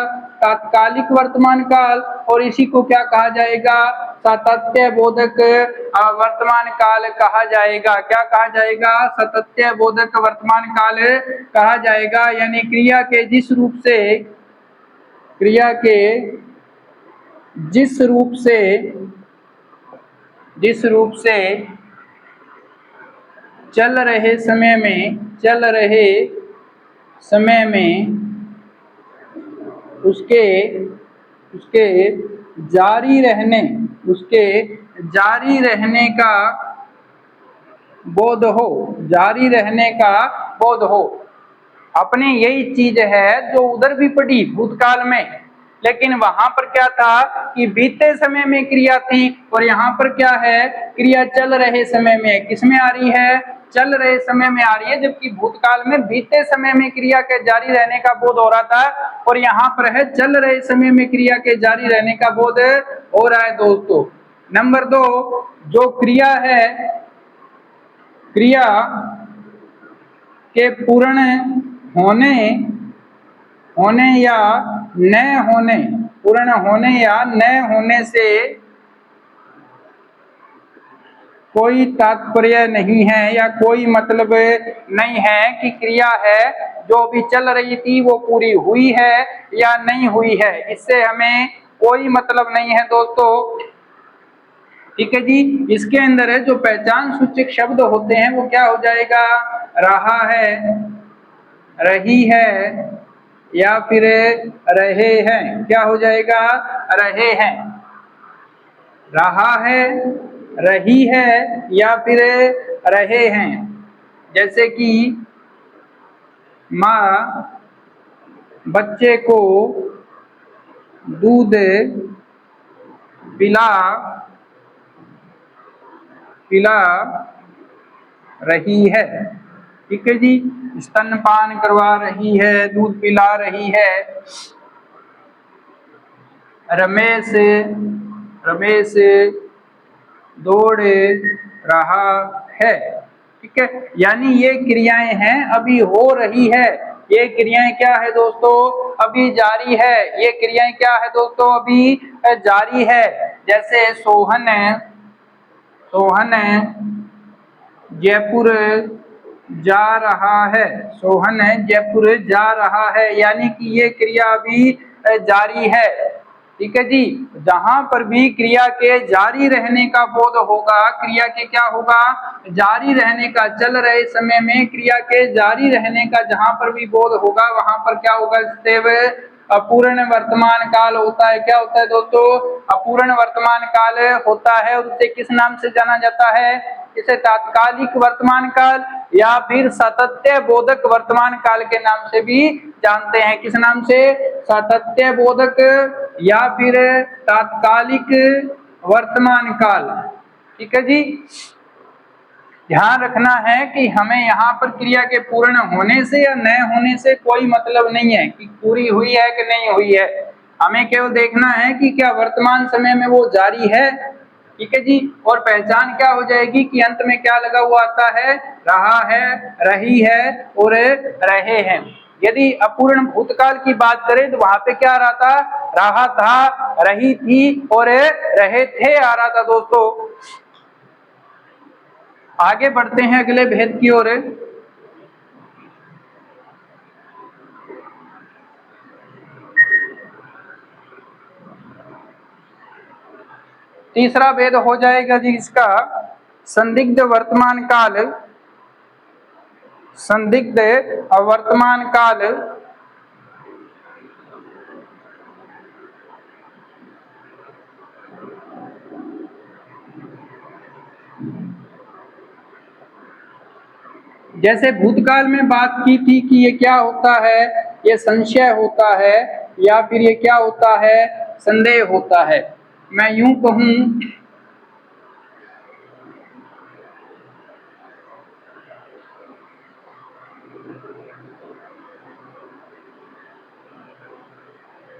तात्कालिक वर्तमान काल, और इसी को क्या कहा जाएगा, सातत्य बोधक वर्तमान काल कहा जाएगा। क्या कहा जाएगा, सातत्य बोधक वर्तमान काल कहा जाएगा। यानी क्रिया के जिस रूप से, क्रिया के जिस रूप से, जिस रूप से चल रहे समय में, चल रहे समय में उसके उसके जारी रहने, उसके जारी रहने का बोध हो, जारी रहने का बोध हो। अपने यही चीज है जो उधर भी पड़ी भूतकाल में, लेकिन वहां पर क्या था कि बीते समय में क्रिया थी, और यहाँ पर क्या है, क्रिया चल रहे समय में, किसमें आ रही है, चल रहे समय में आ रही है। जबकि भूतकाल में बीते समय में क्रिया के जारी रहने का बोध हो रहा था, और यहाँ पर है चल रहे समय में क्रिया के जारी रहने का बोध हो रहा है दोस्तों। नंबर 2, जो क्रिया है, क्रिया के पूर्ण होने, होने या न होने, पूर्ण होने या न होने से कोई तात्पर्य नहीं है या कोई मतलब नहीं है कि क्रिया है जो भी चल रही थी वो पूरी हुई है या नहीं हुई है, इससे हमें कोई मतलब नहीं है दोस्तों। ठीक है जी, इसके अंदर है जो पहचान सूचक शब्द होते हैं वो क्या हो जाएगा, रहा है, रही है, या फिर रहे हैं। क्या हो जाएगा, रहे हैं, रहा है, रही है, या फिर रहे हैं। जैसे कि माँ बच्चे को दूध पिला पिला रही है। ठीक है जी, स्तनपान करवा रही है, दूध पिला रही है। रमेश रमेश दौड़ रहा है। ठीक है, यानी ये क्रियाएं हैं, अभी हो रही है। ये क्रियाएं क्या है दोस्तों, अभी जारी है। ये क्रियाएं क्या है दोस्तों, अभी जारी है। जैसे सोहन सोहन जयपुर जा रहा है। सोहन जयपुर जा रहा है, यानी कि ये क्रिया अभी जारी है। ठीक है जी, जहां पर भी क्रिया के जारी रहने का बोध होगा, क्रिया के क्या होगा, जारी रहने का, चल रहे समय में क्रिया के जारी रहने का जहां पर भी बोध होगा, वहां पर क्या होगा, सदैव अपूर्ण वर्तमान काल होता है। क्या होता है दोस्तों, अपूर्ण वर्तमान काल होता है। और उसे किस नाम से जाना जाता है, इसे तात्कालिक वर्तमान काल या फिर सातत्य बोधक वर्तमान काल के नाम से भी जानते हैं। किस नाम से, सातत्य बोधक या फिर तात्कालिक वर्तमान काल। ठीक है जी, ध्यान रखना है कि हमें यहाँ पर क्रिया के पूर्ण होने से या न होने से कोई मतलब नहीं है कि पूरी हुई है कि नहीं हुई है। हमें केवल देखना है कि क्या वर्तमान समय में वो जारी है। ठीक है जी, और पहचान क्या हो जाएगी कि अंत में क्या लगा हुआ आता है, रहा है, रही है और रहे हैं। यदि अपूर्ण भूतकाल की बात करें तो वहां पे क्या रहा था, रही थी और रहे थे आ रहा था। दोस्तों आगे बढ़ते हैं अगले भेद की ओर। तीसरा भेद हो जाएगा जी इसका संदिग्ध वर्तमान काल। संदिग्ध वर्तमान काल जैसे भूतकाल में बात की थी कि ये क्या होता है, ये संशय होता है या फिर ये क्या होता है, संदेह होता है। मैं यूं कहूं,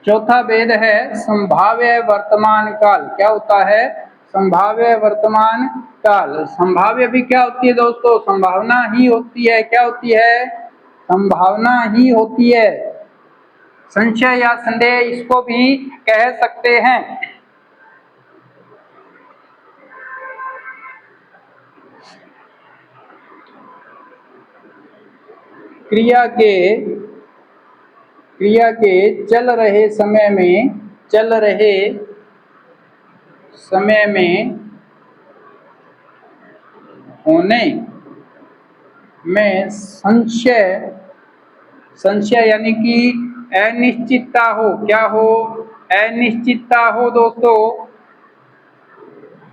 चौथा भेद है संभाव्य वर्तमान काल। क्या होता है, संभाव्य वर्तमान काल। संभाव्य भी क्या होती है दोस्तों, संभावना ही होती है। क्या होती है, संभावना ही होती है। संशय या संदेह इसको भी कह सकते हैं। क्रिया के चल रहे समय में होने में संशय यानी कि अनिश्चितता हो। क्या हो, अनिश्चितता हो दोस्तों,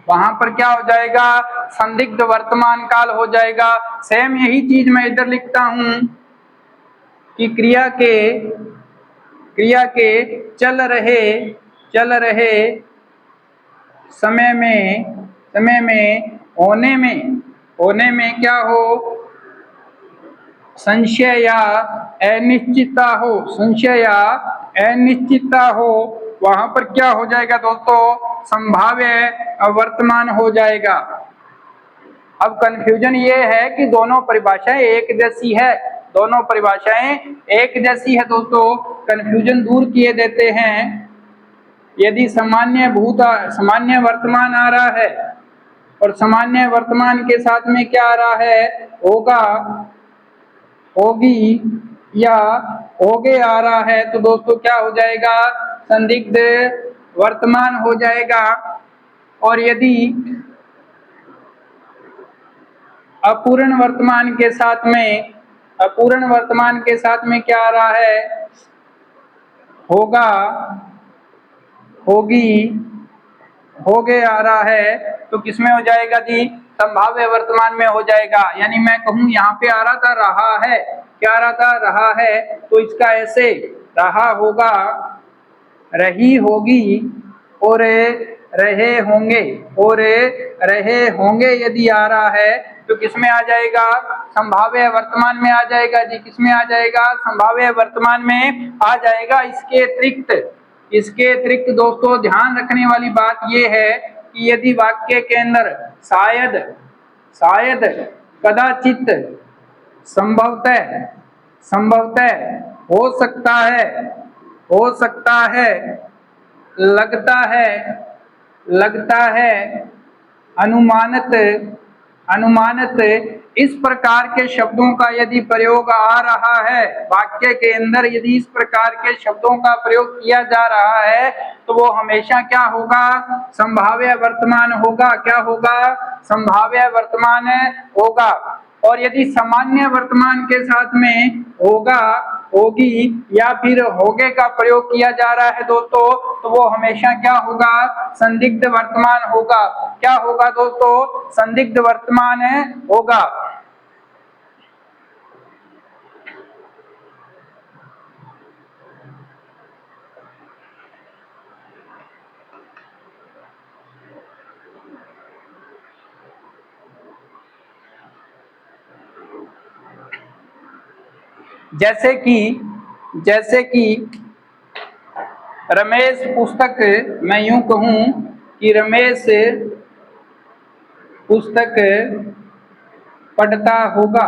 वहां पर क्या हो जाएगा, संदिग्ध वर्तमान काल हो जाएगा। सेम यही चीज मैं इधर लिखता हूं कि क्रिया के चल रहे समय में होने में क्या हो, संशय या अनिश्चितता हो। संशय या अनिश्चितता हो, वहां पर क्या हो जाएगा दोस्तों, संभाव्य वर्तमान हो जाएगा। अब कंफ्यूजन ये है कि दोनों परिभाषाएं एक जैसी है, दोनों परिभाषाएं एक जैसी है दोस्तों। कंफ्यूजन दूर किए देते हैं। यदि सामान्य वर्तमान आ रहा है और सामान्य वर्तमान के साथ में क्या आ रहा है, होगा, होगी या होगे आ रहा है, तो दोस्तों क्या हो जाएगा, संदिग्ध वर्तमान हो जाएगा। और यदि अपूर्ण वर्तमान के साथ में क्या आ रहा है, होगा, होगी, होगे आ रहा है, तो किसमें हो जाएगा जी, संभाव्य वर्तमान में हो जाएगा। यानी मैं कहूं यहाँ पे आ रहा था, रहा है, क्या रहा है, तो इसका ऐसे रहा होगा, रही होगी और रहे होंगे, और रहे होंगे यदि आ रहा है तो किसमें आ जाएगा, संभाव्य वर्तमान में आ जाएगा जी। किसमें आ जाएगा, संभाव्य वर्तमान में आ जाएगा। इसके अतिरिक्त दोस्तों ध्यान रखने वाली बात यह है कि यदि वाक्य के अंदर शायद, कदाचित, संभवतः, हो सकता है, लगता है, अनुमानित इस प्रकार के शब्दों का यदि प्रयोग आ रहा है, वाक्य के अंदर यदि इस प्रकार के शब्दों का प्रयोग किया जा रहा है तो वो हमेशा क्या होगा, संभाव्य वर्तमान होगा। क्या होगा, संभाव्य वर्तमान होगा। और यदि सामान्य वर्तमान के साथ में होगा, होगी या फिर होगे का प्रयोग किया जा रहा है दोस्तों, तो वो हमेशा क्या होगा, संदिग्ध वर्तमान होगा। क्या होगा दोस्तों, संदिग्ध वर्तमान होगा। जैसे कि रमेश पुस्तक, मैं यूं कहूं कि रमेश पुस्तक पढ़ता होगा,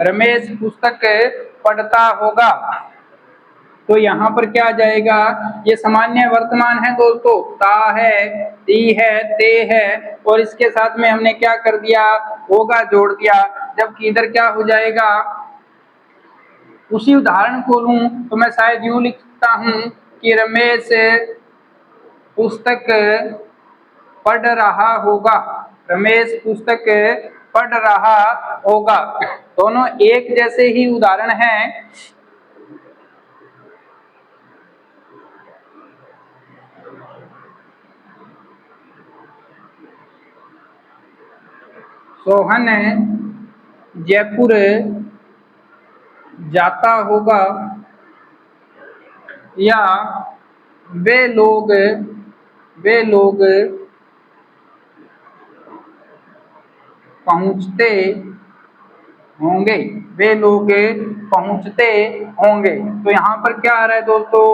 रमेश पुस्तक पढ़ता होगा, तो यहाँ पर क्या आ जाएगा, ये सामान्य वर्तमान है दोस्तों, ता है, ती है, ते है, और इसके साथ में हमने क्या कर दिया, होगा जोड़ दिया। जबकि इधर क्या हो जाएगा, उसी उदाहरण को लूं तो मैं शायद यूं लिखता हूं कि रमेश पुस्तक पढ़ रहा होगा, रमेश पुस्तक पढ़ रहा होगा। दोनों एक जैसे ही उदाहरण हैं। सोहन जयपुर जाता होगा, या वे लोग पहुंचते होंगे, वे लोग पहुंचते होंगे। तो यहाँ पर क्या आ रहा है दोस्तों,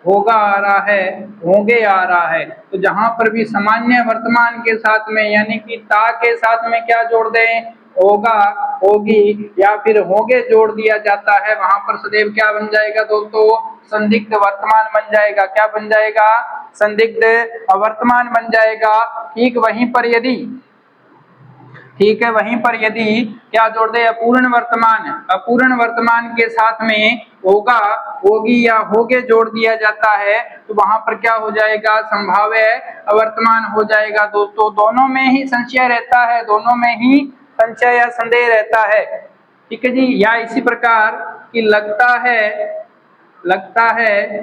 होगा आ रहा है, होंगे आ रहा है। तो जहां पर भी सामान्य वर्तमान के साथ में यानी कि ता के साथ में क्या जोड़ दें, होगा, होगी या फिर होंगे जोड़ दिया जाता है, वहां पर सदैव क्या बन जाएगा दोस्तों, संदिग्ध वर्तमान बन जाएगा। क्या बन जाएगा, संदिग्ध वर्तमान बन जाएगा। ठीक वहीं पर यदि क्या जोड़ दे, अपूर्ण वर्तमान के साथ में होगा, होगी या होगे जोड़ दिया जाता है, तो वहां पर क्या हो जाएगा, संभाव्य वर्तमान हो जाएगा दोस्तों। दोनों में ही संशय रहता है, दोनों में ही संशय या संदेह रहता है। ठीक है जी। या इसी प्रकार कि लगता है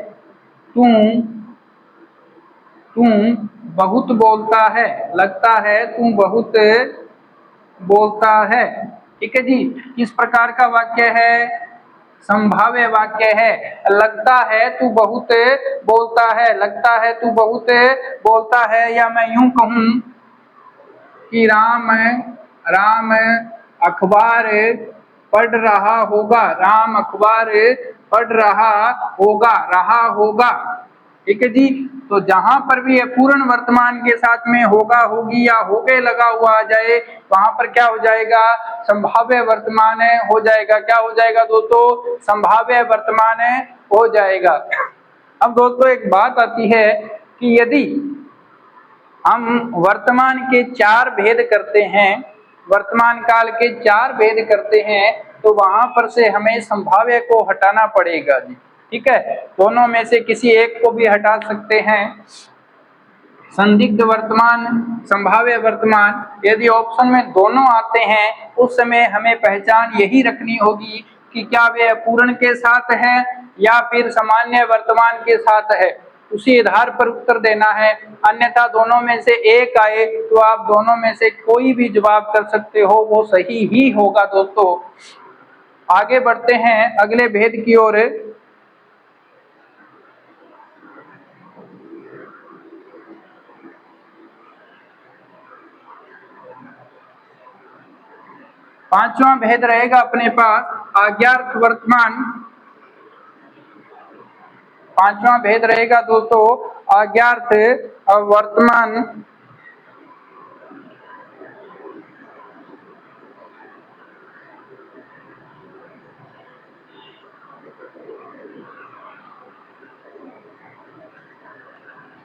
तू बहुत बोलता है, लगता है तू बहुत बोलता है। ठीक है जी। किस प्रकार का वाक्य है, संभाव्य वाक्य है। लगता है तू बहुत बोलता है, लगता है तू बहुत बोलता है। या मैं यूं कहूं कि राम अखबार पढ़ रहा होगा, राम अखबार पढ़ रहा होगा। ठीक है जी। तो जहां पर भी अपूर्ण वर्तमान के साथ में होगा, होगी या होगे लगा हुआ आ जाए, वहां पर क्या हो जाएगा, संभाव्य वर्तमान हो जाएगा। क्या हो जाएगा दोस्तों, संभाव्य वर्तमान हो जाएगा। अब दोस्तों एक बात आती है कि यदि हम वर्तमान के 4 भेद करते हैं, वर्तमान काल के 4 भेद करते हैं, तो वहां पर से हमें संभाव्य को हटाना पड़ेगा जी। ठीक है। दोनों में से किसी एक को भी हटा सकते हैं। संदिग्ध वर्तमान, संभाव्य वर्तमान, यदि ऑप्शन में दोनों आते हैं उस समय हमें पहचान यही रखनी होगी कि क्या वे अपूर्ण के साथ है या फिर सामान्य वर्तमान के साथ है, उसी आधार पर उत्तर देना है। अन्यथा दोनों में से एक आए तो आप दोनों में से कोई भी जवाब कर सकते हो, वो सही ही होगा दोस्तों। आगे बढ़ते हैं अगले भेद की ओर। पांचवा भेद रहेगा अपने पास आज्ञार्थ वर्तमान। पांचवा भेद रहेगा दोस्तों आज्ञार्थ वर्तमान।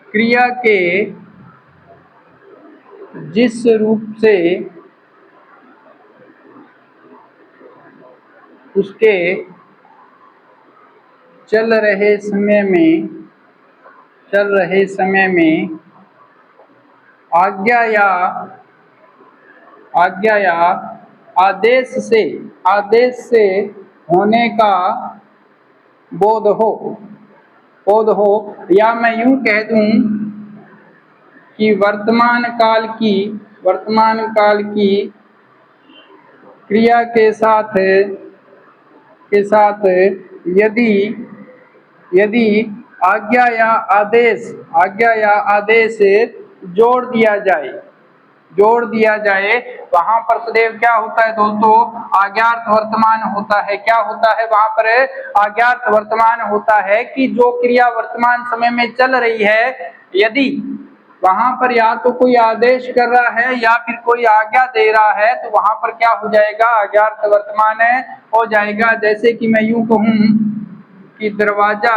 क्रिया के जिस रूप से उसके चल रहे समय में आज्ञा या आदेश से होने का बोध हो, या मैं यूं कह दूं कि वर्तमान काल की क्रिया के साथ यदि आज्ञा या आदेश जोड़ दिया जाए वहां पर सदैव क्या होता है दोस्तों आज्ञार्थ वर्तमान होता है। क्या होता है वहां पर आज्ञार्थ वर्तमान होता है कि जो क्रिया वर्तमान समय में चल रही है यदि वहां पर या तो कोई आदेश कर रहा है या फिर कोई आज्ञा दे रहा है तो वहां पर क्या हो जाएगा आज्ञार्थ वर्तमान हो जाएगा। जैसे कि मैं यूं कहूं कि दरवाजा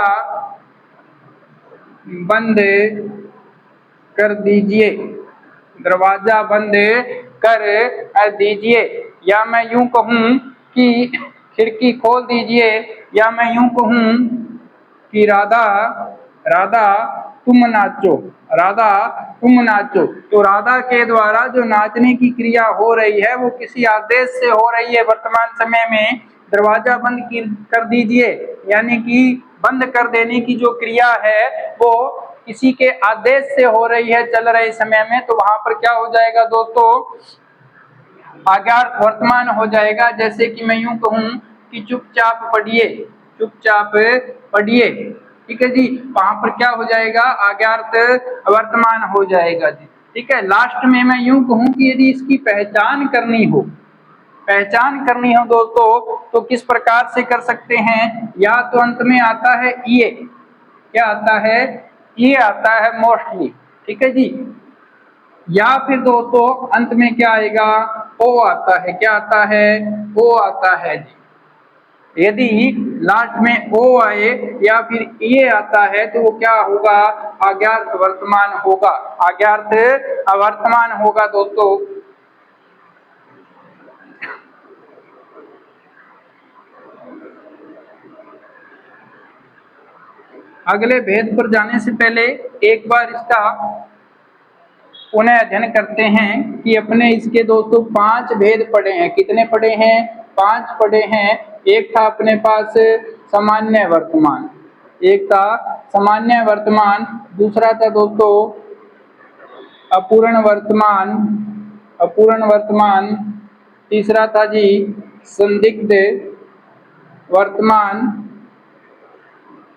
बंद कर दीजिए, दरवाजा बंद कर दीजिए, या मैं यूं कहूं कि खिड़की खोल दीजिए, या मैं यूं कहूं कि राधा तुम नाचो। तो राधा के द्वारा जो नाचने की क्रिया हो रही है वो किसी आदेश से हो रही है। वर्तमान समय में दरवाजा बंद कर दीजिए यानी कि बंद कर देने की जो क्रिया है वो किसी के आदेश से हो रही है चल रहे समय में, तो वहां पर क्या हो जाएगा दोस्तों आज्ञार्थ वर्तमान हो जाएगा। जैसे कि मैं यूं कहूं कि चुपचाप पढ़िए, ठीक है जी, वहां पर क्या हो जाएगा आज्ञार्थ वर्तमान हो जाएगा जी। ठीक है, लास्ट में मैं यूं कहूं कि यदि इसकी पहचान करनी हो दोस्तों तो किस प्रकार से कर सकते हैं, या तो अंत में आता है ये, क्या आता है ये आता है मोस्टली, ठीक है जी, या फिर दोस्तों अंत में क्या आएगा ओ आता है, क्या आता है ओ आता है जी। यदि लास्ट में ओ आए या फिर ये आता है तो वो क्या होगा आज्ञार्थ वर्तमान होगा दोस्तों। अगले भेद पर जाने से पहले एक बार इसका पुनः अध्ययन करते हैं कि अपने इसके दोस्तों 5 भेद पढ़े हैं। कितने पढ़े हैं 5 पढ़े हैं। एक था अपने पास सामान्य वर्तमान, दूसरा था दोस्तों अपूर्ण वर्तमान, तीसरा था जी संदिग्ध वर्तमान,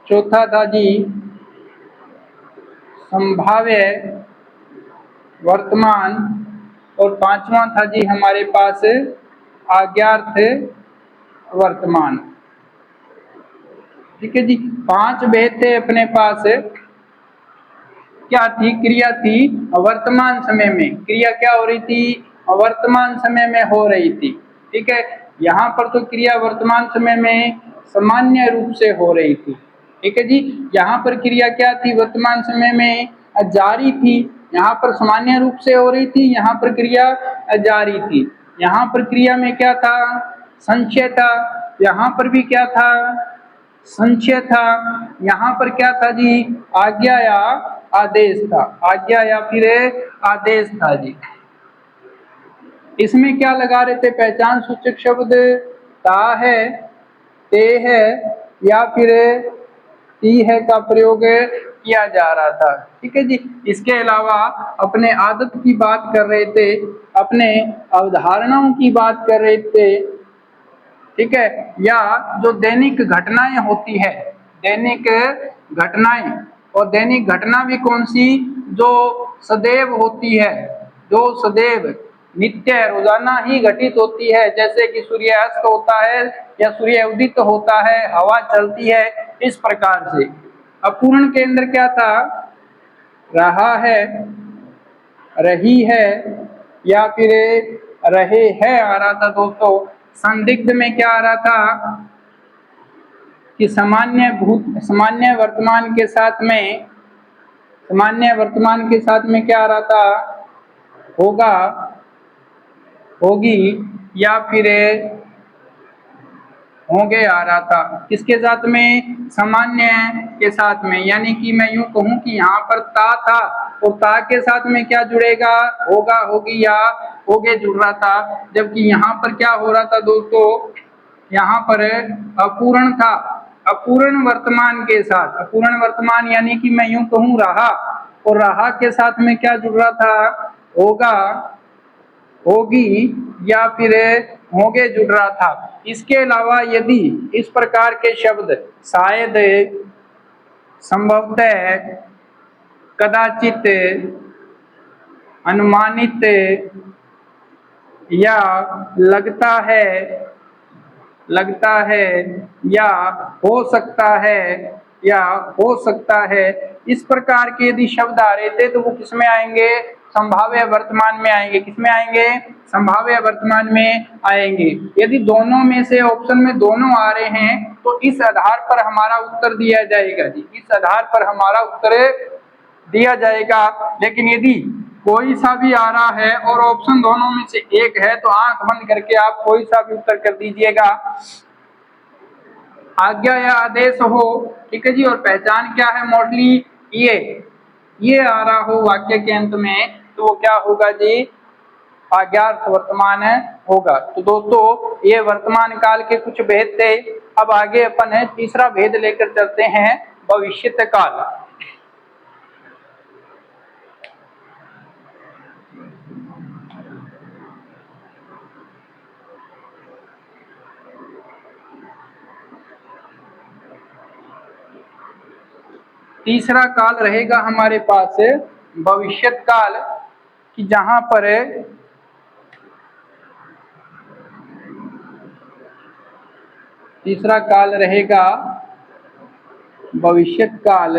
चौथा था जी संभाव्य वर्तमान, और पांचवा था जी हमारे पास आज्ञार्थ वर्तमान। ठीक है जी, 5 भेद थे अपने पास। क्या थी क्रिया थी वर्तमान समय में, क्रिया क्या हो रही थी वर्तमान समय में हो रही थी। ठीक है, यहाँ पर तो क्रिया वर्तमान समय में सामान्य रूप से हो रही थी। ठीक है जी, यहाँ पर क्रिया क्या थी वर्तमान समय में जारी थी, यहाँ पर सामान्य रूप से हो रही थी, यहाँ पर क्रिया जारी थी। यहाँ पर क्रिया में क्या था संचय था, यहाँ पर भी क्या था संचय था, यहाँ पर क्या था जी आज्ञा या आदेश था, आज्ञा या फिर आदेश था जी। इसमें क्या लगा रहे थे पहचान सूचक शब्द ता है, ते है या फिर ती है का प्रयोग किया जा रहा था। ठीक है जी, इसके अलावा अपने आदत की बात कर रहे थे, अपने अवधारणाओं की बात कर रहे थे, ठीक है, या जो दैनिक घटनाएं होती है, दैनिक घटनाएं, और दैनिक घटना भी कौन सी, जो सदैव होती है, जो सदैव नित्य रोजाना ही घटित होती है, जैसे कि सूर्यास्त होता है या सूर्य उदित होता है, हवा चलती है, इस प्रकार से। अपूर्ण के अंदर क्या था, रहा है, रही है, या फिर रहे है आ रहा था दोस्तों। संदिग्ध में क्या आ रहा था कि सामान्य वर्तमान के साथ में, सामान्य वर्तमान के साथ में क्या आ रहा था, होगा, होगी, या फिर होंगे आ रहा था। किसके साथ में, सामान्य के साथ में, यानी कि मैं यूं कहूं कि यहाँ पर था और ता के साथ में क्या जुड़ेगा, होगा, होगी या होगे जुड़ रहा था, जबकि यहाँ पर क्या हो रहा था दोस्तों, यहाँ पर अपूर्ण था, अपूर्ण वर्तमान के साथ, अपूर्ण वर्तमान यानी कि मैं यूं कहूं रहा, और रहा के साथ में क्या जुड़ रहा था, होगा, होगी या फिर होगे जुड़ रहा था। इसके अलावा यदि इस प्रकार के शब्द शायद, संभवतः, कदाचित, अनुमानित, या लगता है, लगता है, या हो सकता है, या हो सकता है, इस प्रकार के यदि शब्द आ रहे थे तो वो किसमें आएंगे, संभाव्य वर्तमान में आएंगे। किसमें आएंगे, संभाव्य वर्तमान में आएंगे। यदि दोनों में से ऑप्शन में दोनों आ रहे हैं तो इस आधार पर हमारा उत्तर दिया जाएगा जी, इस आधार पर हमारा उत्तर दिया जाएगा। लेकिन यदि कोई सा भी आ रहा है और ऑप्शन दोनों में से एक है तो आंख बंद करके आप कोई सा भी उत्तर कर दीजिएगा। आज्ञा या आदेश हो, ठीक है जी, और पहचान क्या है, मोस्टली ये आ रहा हो वाक्य के अंत में तो वो क्या होगा जी, आज्ञार्थ वर्तमान होगा। तो दोस्तों ये वर्तमान काल के कुछ भेद थे। अब आगे अपन है तीसरा भेद लेकर चलते हैं, भविष्यत काल। तीसरा काल रहेगा हमारे पास भविष्यत काल, कि जहां पर तीसरा काल रहेगा भविष्यत काल,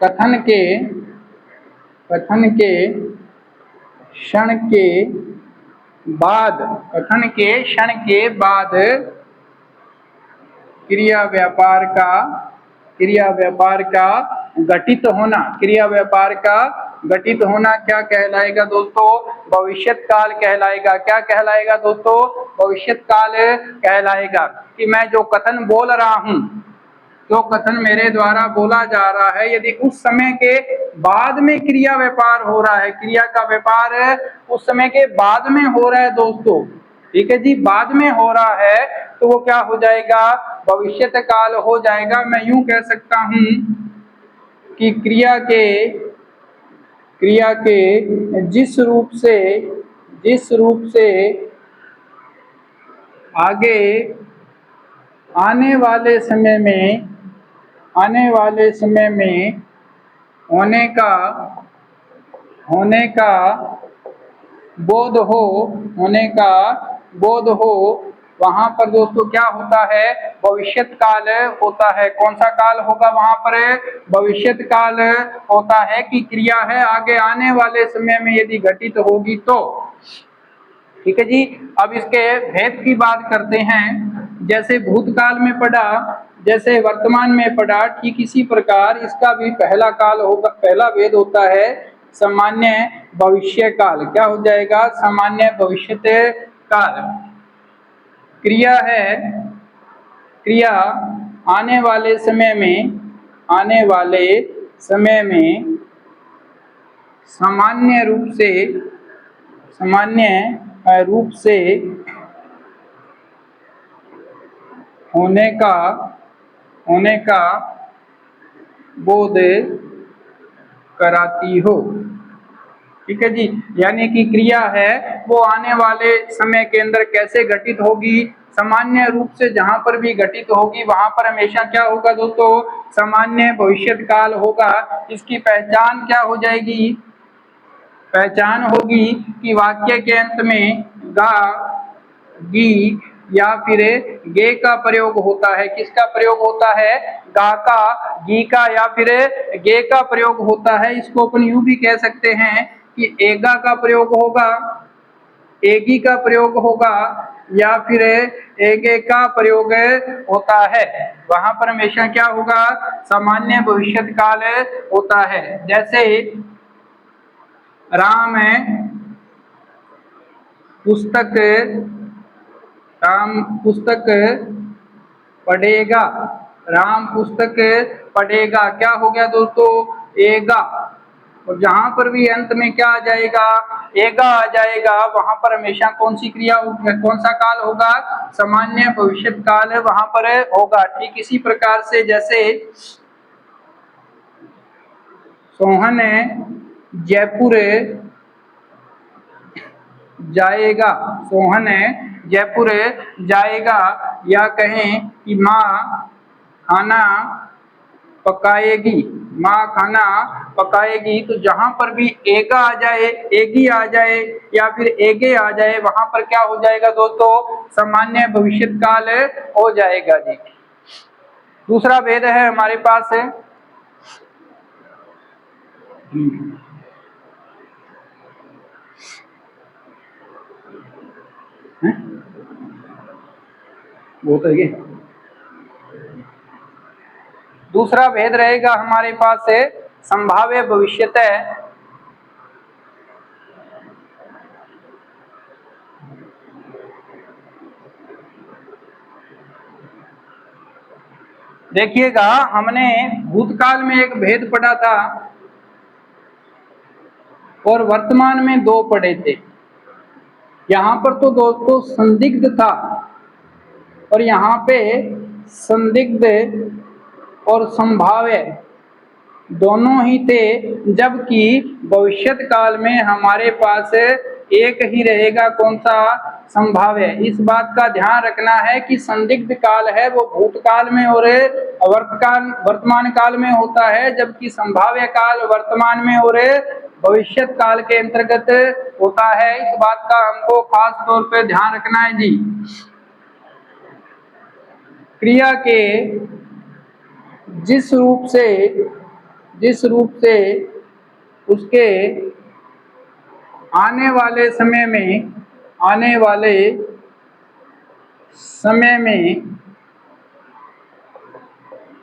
कथन के क्षण के बाद, कथन के क्षण के बाद क्रिया व्यापार का घटित होना, क्रिया व्यापार का घटित होना क्या कहलाएगा दोस्तों, भविष्यत काल कहलाएगा। क्या कहलाएगा दोस्तों, भविष्यत काल कहलाएगा। कि मैं जो कथन बोल रहा हूं, जो कथन मेरे द्वारा बोला जा रहा है, यदि उस समय के बाद में क्रिया व्यापार हो रहा है, क्रिया का व्यापार उस समय के बाद में हो रहा है दोस्तों, ठीक है जी, बाद में हो रहा है तो वो क्या हो जाएगा, भविष्यत काल हो जाएगा। मैं यूं कह सकता हूं कि क्रिया के जिस रूप से आगे आने वाले समय में होने का बोध हो, वहां पर दोस्तों क्या होता है, भविष्यत काल होता है। कौन सा काल होगा वहां पर, भविष्यत काल होता है। कि क्रिया है आगे आने वाले समय में यदि घटित होगी तो, ठीक है जी। अब इसके भेद की बात करते हैं। जैसे भूतकाल में पढ़ा, जैसे वर्तमान में पढ़ा, ठीक इसी प्रकार इसका भी पहला काल होगा, पहला भेद होता है सामान्य भविष्य काल। क्या हो जाएगा, सामान्य भविष्यत काल। क्रिया है, क्रिया आने वाले समय में सामान्य रूप से होने का बोध कराती हो। ठीक है जी। यानी कि क्रिया है वो आने वाले समय के अंदर कैसे घटित होगी, सामान्य रूप से जहां पर भी घटित होगी वहां पर हमेशा क्या होगा दोस्तों, सामान्य भविष्यत काल होगा। इसकी पहचान क्या हो जाएगी, पहचान होगी कि वाक्य के अंत में गा, गी या फिर गे का प्रयोग होता है। किसका प्रयोग होता है, गा का, गी का या फिर गे का प्रयोग होता है। इसको अपन यूं भी कह सकते हैं कि एगा का प्रयोग होगा, एगी का प्रयोग होगा या फिर एगे का प्रयोग होता है। वहां पर हमेशा क्या होगा, सामान्य भविष्यत काल होता है। जैसे राम पुस्तक, राम पुस्तक पढ़ेगा, राम पुस्तक पढ़ेगा, क्या हो गया दोस्तों, एगा। और जहां पर भी अंत में क्या आ जाएगा, एगा आ जाएगा, वहां पर हमेशा कौन सी क्रिया, कौन सा काल होगा, सामान्य भविष्यत काल वहां पर होगा। ठीक इसी प्रकार से जैसे सोहन जयपुर जाएगा, सोहन जयपुर जाएगा, या कहें कि माँ खाना पकाएगी, माँ खाना पकाएगी। तो जहां पर भी एगा आ जाए, एगी आ जाए या फिर एगे आ जाए, वहां पर क्या हो जाएगा दोस्तों, सामान्य भविष्यत काल हो जाएगा जी। दूसरा भेद है हमारे पास है वो तो ये दूसरा भेद रहेगा हमारे पास है संभाव्य भविष्यत। देखिएगा, हमने भूतकाल में एक भेद पढ़ा था और वर्तमान में दो पढ़े थे। यहाँ पर तो दोस्तों संदिग्ध था और यहाँ पे संदिग्ध और संभाव्य दोनों ही थे, जबकि भविष्यत काल में हमारे पास एक ही रहेगा, कौन सा, संभाव्य। इस बात का ध्यान रखना है कि संदिग्ध काल है वो भूतकाल में और वर्तमान काल में होता है, जबकि संभाव्य काल वर्तमान में और भविष्यत काल के अंतर्गत होता है। इस बात का हमको खास तौर पर ध्यान रखना है जी। क्रिया के जिस रूप से उसके आने वाले समय में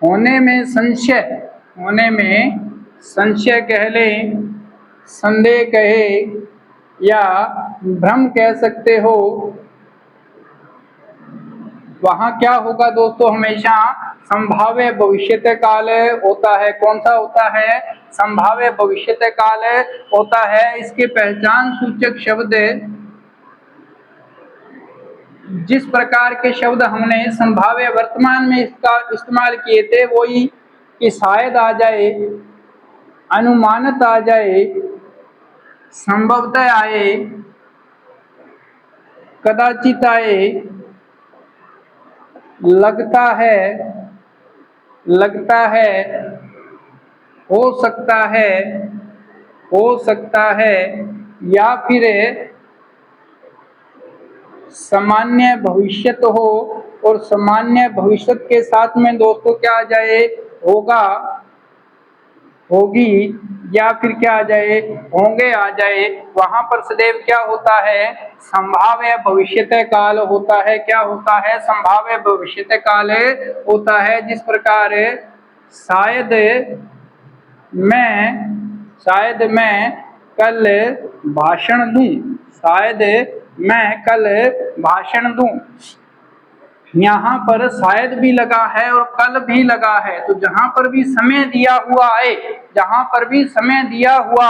होने में संशय कह लें, संदेह कहे या भ्रम कह सकते हो, वहां क्या होगा दोस्तों, हमेशा संभाव्य भविष्यत काल होता है। कौन सा होता है, संभाव्य भविष्यत काल होता है। इसके पहचान सूचक शब्द, जिस प्रकार के शब्द हमने संभाव्य वर्तमान में इसका इस्तेमाल किए थे, वही कि शायद आ जाए, अनुमानित आ जाए, संभवतः आए, कदाचित आए, लगता है, हो सकता है, या फिर सामान्य भविष्यत हो। और सामान्य भविष्यत के साथ में दोस्तों क्या आ जाए, होगा, होगी, या फिर क्या आ जाए, होंगे आ जाए। वहां पर सदैव क्या होता है, संभाव्य भविष्यत काल होता है। क्या होता है, संभाव्य भविष्यत काल होता है। जिस प्रकार शायद मैं कल भाषण दूं, शायद मैं कल भाषण दूं। यहाँ पर शायद भी लगा है और कल भी लगा है। तो जहां पर भी समय दिया हुआ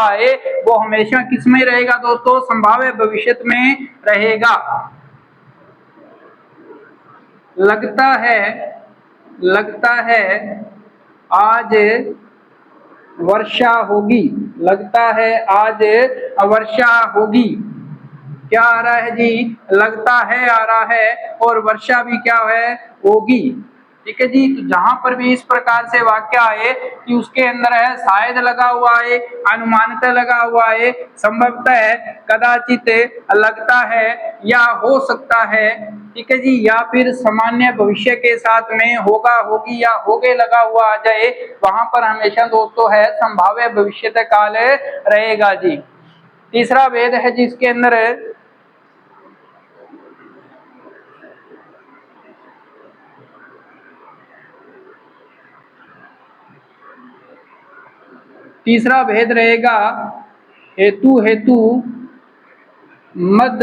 है, वो हमेशा किस में रहेगा दोस्तों, संभाव्य भविष्यत में रहेगा। लगता है आज वर्षा होगी, लगता है आज वर्षा होगी। क्या आ रहा है जी, लगता है आ रहा है, और वर्षा भी क्या है, होगी। ठीक है जी। तो जहां पर भी इस प्रकार से वाक्य आए कि उसके अंदर है शायद लगा हुआ है, अनुमानतः लगा हुआ है, संभवतः है, कदाचित, लगता है, या हो सकता है, ठीक है जी, या फिर सामान्य भविष्य के साथ में होगा, होगी या होगे लगा हुआ आ जाए, वहां पर हमेशा दोस्तों है संभाव्य भविष्यत काल रहेगा जी। तीसरा भेद है जिसके अंदर तीसरा भेद रहेगा हेतु हेतु मद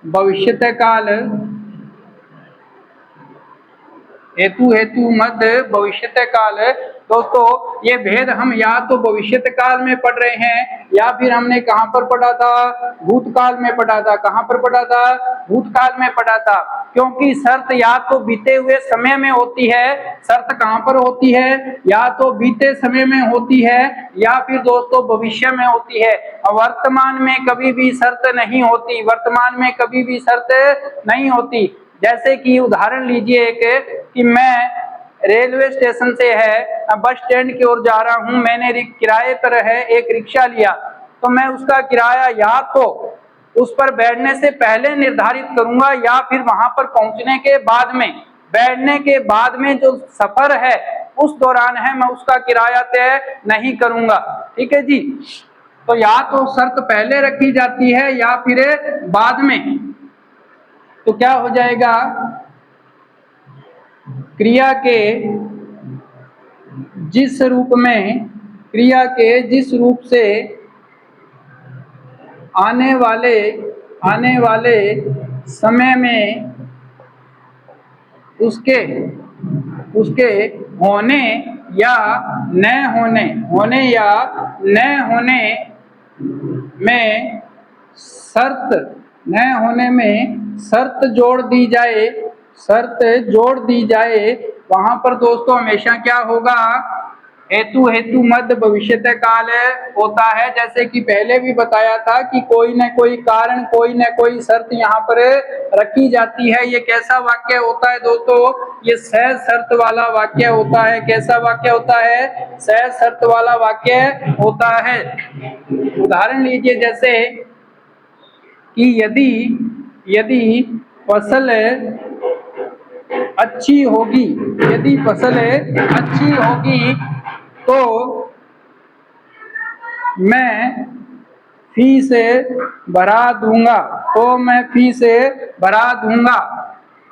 भविष्यत काल, हेतु हेतु मद भविष्यत काल। दोस्तों ये भेद हम या तो भविष्यत काल में पढ़ रहे हैं, या फिर हमने कहां पर पढ़ा था, भूतकाल में पढ़ा था। कहां पर पढ़ा था, भूतकाल में पढ़ा था। क्योंकि शर्त या तो बीते हुए समय में होती है, शर्त कहां पर होती है, या तो बीते समय में होती है, या फिर दोस्तों भविष्य में होती है। वर्तमान में कभी भी शर्त नहीं होती, वर्तमान में कभी भी शर्त नहीं होती। जैसे कि उदाहरण लीजिए एक, कि मैं रेलवे स्टेशन से है बस स्टैंड की ओर जा रहा हूं, मैंने किराए पर है एक रिक्शा लिया, तो मैं उसका किराया या तो उस पर बैठने से पहले निर्धारित करूंगा, या फिर वहां पर पहुंचने के बाद में, बैठने के बाद में जो सफर है उस दौरान है मैं उसका किराया तय नहीं करूंगा। ठीक है जी। तो या तो शर्त पहले रखी जाती है या फिर बाद में। तो क्या हो जाएगा, क्रिया के जिस रूप में, क्रिया के जिस रूप से आने वाले समय में उसके होने या न होने, होने या न होने में शर्त, न होने में शर्त जोड़ दी जाए, शर्त जोड़ दी जाए, वहां पर दोस्तों हमेशा क्या होगा, हेतु हेतु मध्य भविष्यत काल होता है। जैसे कि पहले भी बताया था कि कोई न कोई कारण, कोई न कोई शर्त यहाँ पर रखी जाती है। ये कैसा वाक्य होता है दोस्तों, ये सह शर्त वाला वाक्य होता है। कैसा वाक्य होता है, सह शर्त वाला वाक्य होता है। उदाहरण लीजिए जैसे कि यदि फसल अच्छी होगी, यदि फसल अच्छी होगी तो मैं फीस भरा दूंगा, तो मैं फीस भरा दूंगा।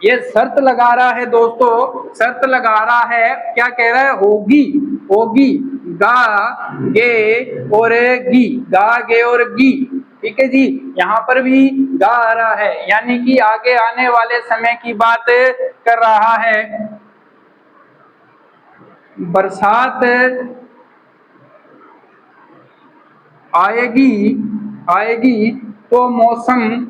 ये शर्त लगा रहा है दोस्तों, शर्त लगा रहा है, क्या कह रहा है, होगी, होगी, गा गे और गी, गा गे और गी। ठीक है जी। यहाँ पर भी गा आ रहा है, यानी कि आगे आने वाले समय की बात कर रहा है। बरसात आएगी तो मौसम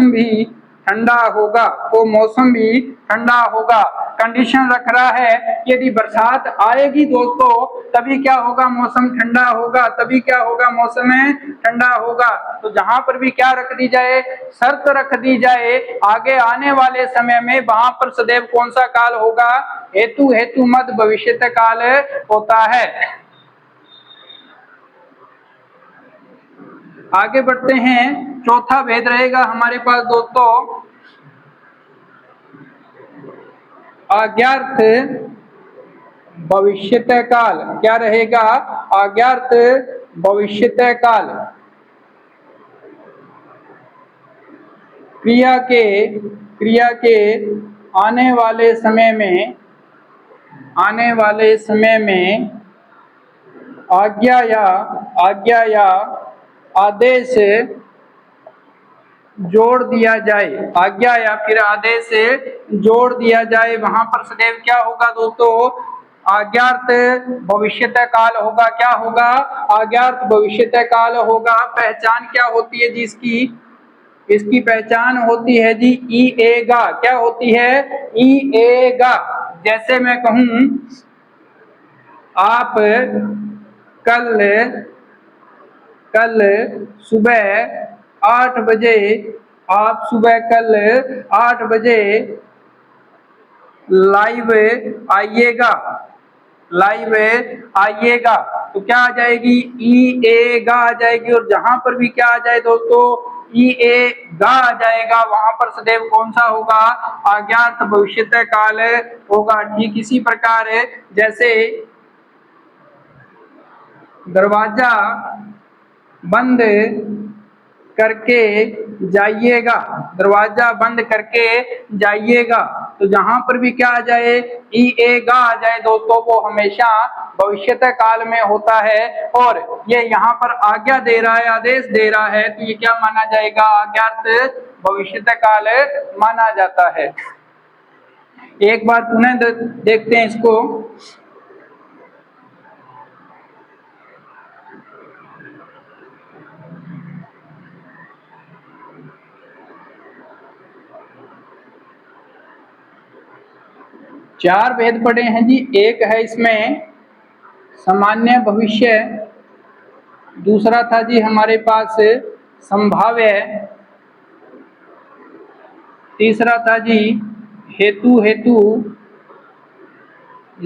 भी ठंडा होगा, तो मौसम भी ठंडा होगा। कंडीशन रख रहा है, यदि बरसात आएगी दोस्तों तभी क्या होगा, मौसम ठंडा होगा, तभी क्या होगा, मौसम ठंडा होगा। तो जहां पर भी क्या रख दी जाए, शर्त रख दी जाए आगे आने वाले समय में, वहां पर सदैव कौन सा काल होगा, हेतु हेतु मध्य भविष्यत काल होता है। आगे बढ़ते हैं, चौथा भेद रहेगा हमारे पास दोस्तों अज्ञात भविष्यत काल। क्या रहेगा, अज्ञात भविष्यत काल। क्रिया के आने वाले समय में आज्ञा या आदेश जोड़ दिया जाए, आज्ञा या फिर आदेश जोड़ दिया जाए, वहां पर सदैव क्या होगा दोस्तों, अज्ञात भविष्यत काल होगा। क्या होगा, अज्ञात भविष्यत काल होगा। पहचान क्या होती है जी इसकी, इसकी पहचान होती है जी ई एगा। क्या होती है, ई एगा। जैसे मैं कहूं आप कल कल सुबह 8 बजे आप सुबह कल 8 बजे लाइव आइएगा, लाइव आइएगा। तो क्या आ जाएगी, ई ए गा आ जाएगी। और जहां पर भी क्या आ जाए दोस्तों, ई ए गा आ जाएगा, वहां पर सदैव कौन सा होगा, अज्ञात भविष्यत काल होगा। ठीक इसी प्रकार जैसे दरवाजा बंद करके जाइएगा, दरवाजा बंद करके जाइएगा। तो जहां पर भी क्या आ जाए, ई ए गा आ जाए दोस्तों, वो हमेशा भविष्यत काल में होता है। और ये यहाँ पर आज्ञा दे रहा है, आदेश दे रहा है, तो ये क्या माना जाएगा, अज्ञात भविष्यत काल माना जाता है। एक बार पुनः देखते हैं इसको। चार भेद पड़े हैं जी। एक है इसमें सामान्य भविष्य, दूसरा था जी हमारे पास संभाव्य, तीसरा था जी हेतु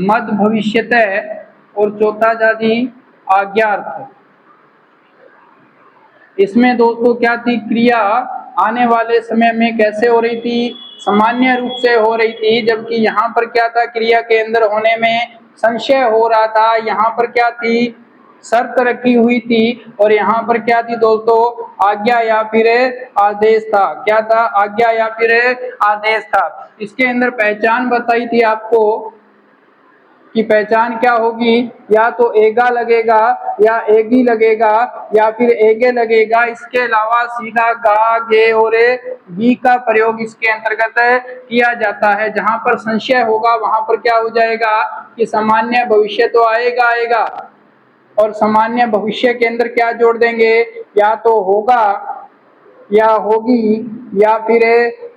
मद भविष्यतः, और चौथा था जी आज्ञार्थ। इसमें दोस्तों क्या थी, क्रिया आने वाले समय में कैसे हो रही थी, सामान्य रूप से हो रही थी, जबकि यहाँ पर क्या था, क्रिया के अंदर होने में संशय हो रहा था। यहाँ पर क्या थी, शर्त रखी हुई थी। और यहाँ पर क्या थी दोस्तों, आज्ञा या फिर आदेश था। क्या था, आज्ञा या फिर आदेश था। इसके अंदर पहचान बताई थी आपको कि पहचान क्या होगी, या तो एगा लगेगा, या एगी लगेगा, या फिर एगे लगेगा। इसके अलावा सीधा गा, गे और गी का प्रयोग इसके अंतर्गत किया जाता है। जहां पर संशय होगा वहां पर क्या हो जाएगा कि सामान्य भविष्य तो आएगा, और सामान्य भविष्य के अंदर क्या जोड़ देंगे, या तो होगा या होगी या फिर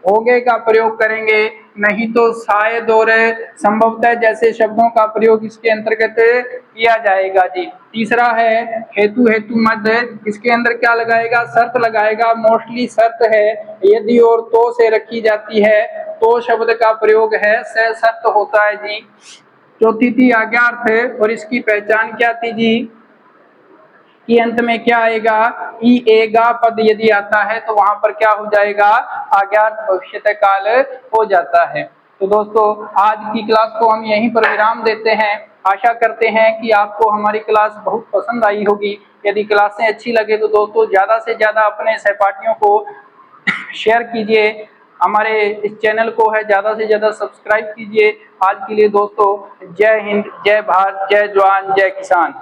होगे का प्रयोग करेंगे, नहीं तो शायद और संभवतः जैसे शब्दों का प्रयोग इसके अंतर्गत किया जाएगा जी। तीसरा है हेतु मद, इसके अंदर क्या लगाएगा, शर्त लगाएगा। मोस्टली शर्त है, यदि और तो से रखी जाती है तो शब्द का प्रयोग है, से शर्त होता है जी। चौथी थी आज्ञार्थ, और इसकी पहचान क्या थी जी, कि अंत में क्या आएगा, ई ए गा पद यदि आता है तो वहां पर क्या हो जाएगा, अज्ञात भविष्यत काल हो जाता है। तो दोस्तों आज की क्लास को हम यहीं पर विराम देते हैं। आशा करते हैं कि आपको हमारी क्लास बहुत पसंद आई होगी। यदि क्लासें अच्छी लगे तो दोस्तों ज्यादा से ज्यादा अपने सहपाठियों को शेयर कीजिए, हमारे इस चैनल को है ज्यादा से ज्यादा सब्सक्राइब कीजिए। आज के लिए दोस्तों जय हिंद, जय भारत, जय जवान, जय किसान।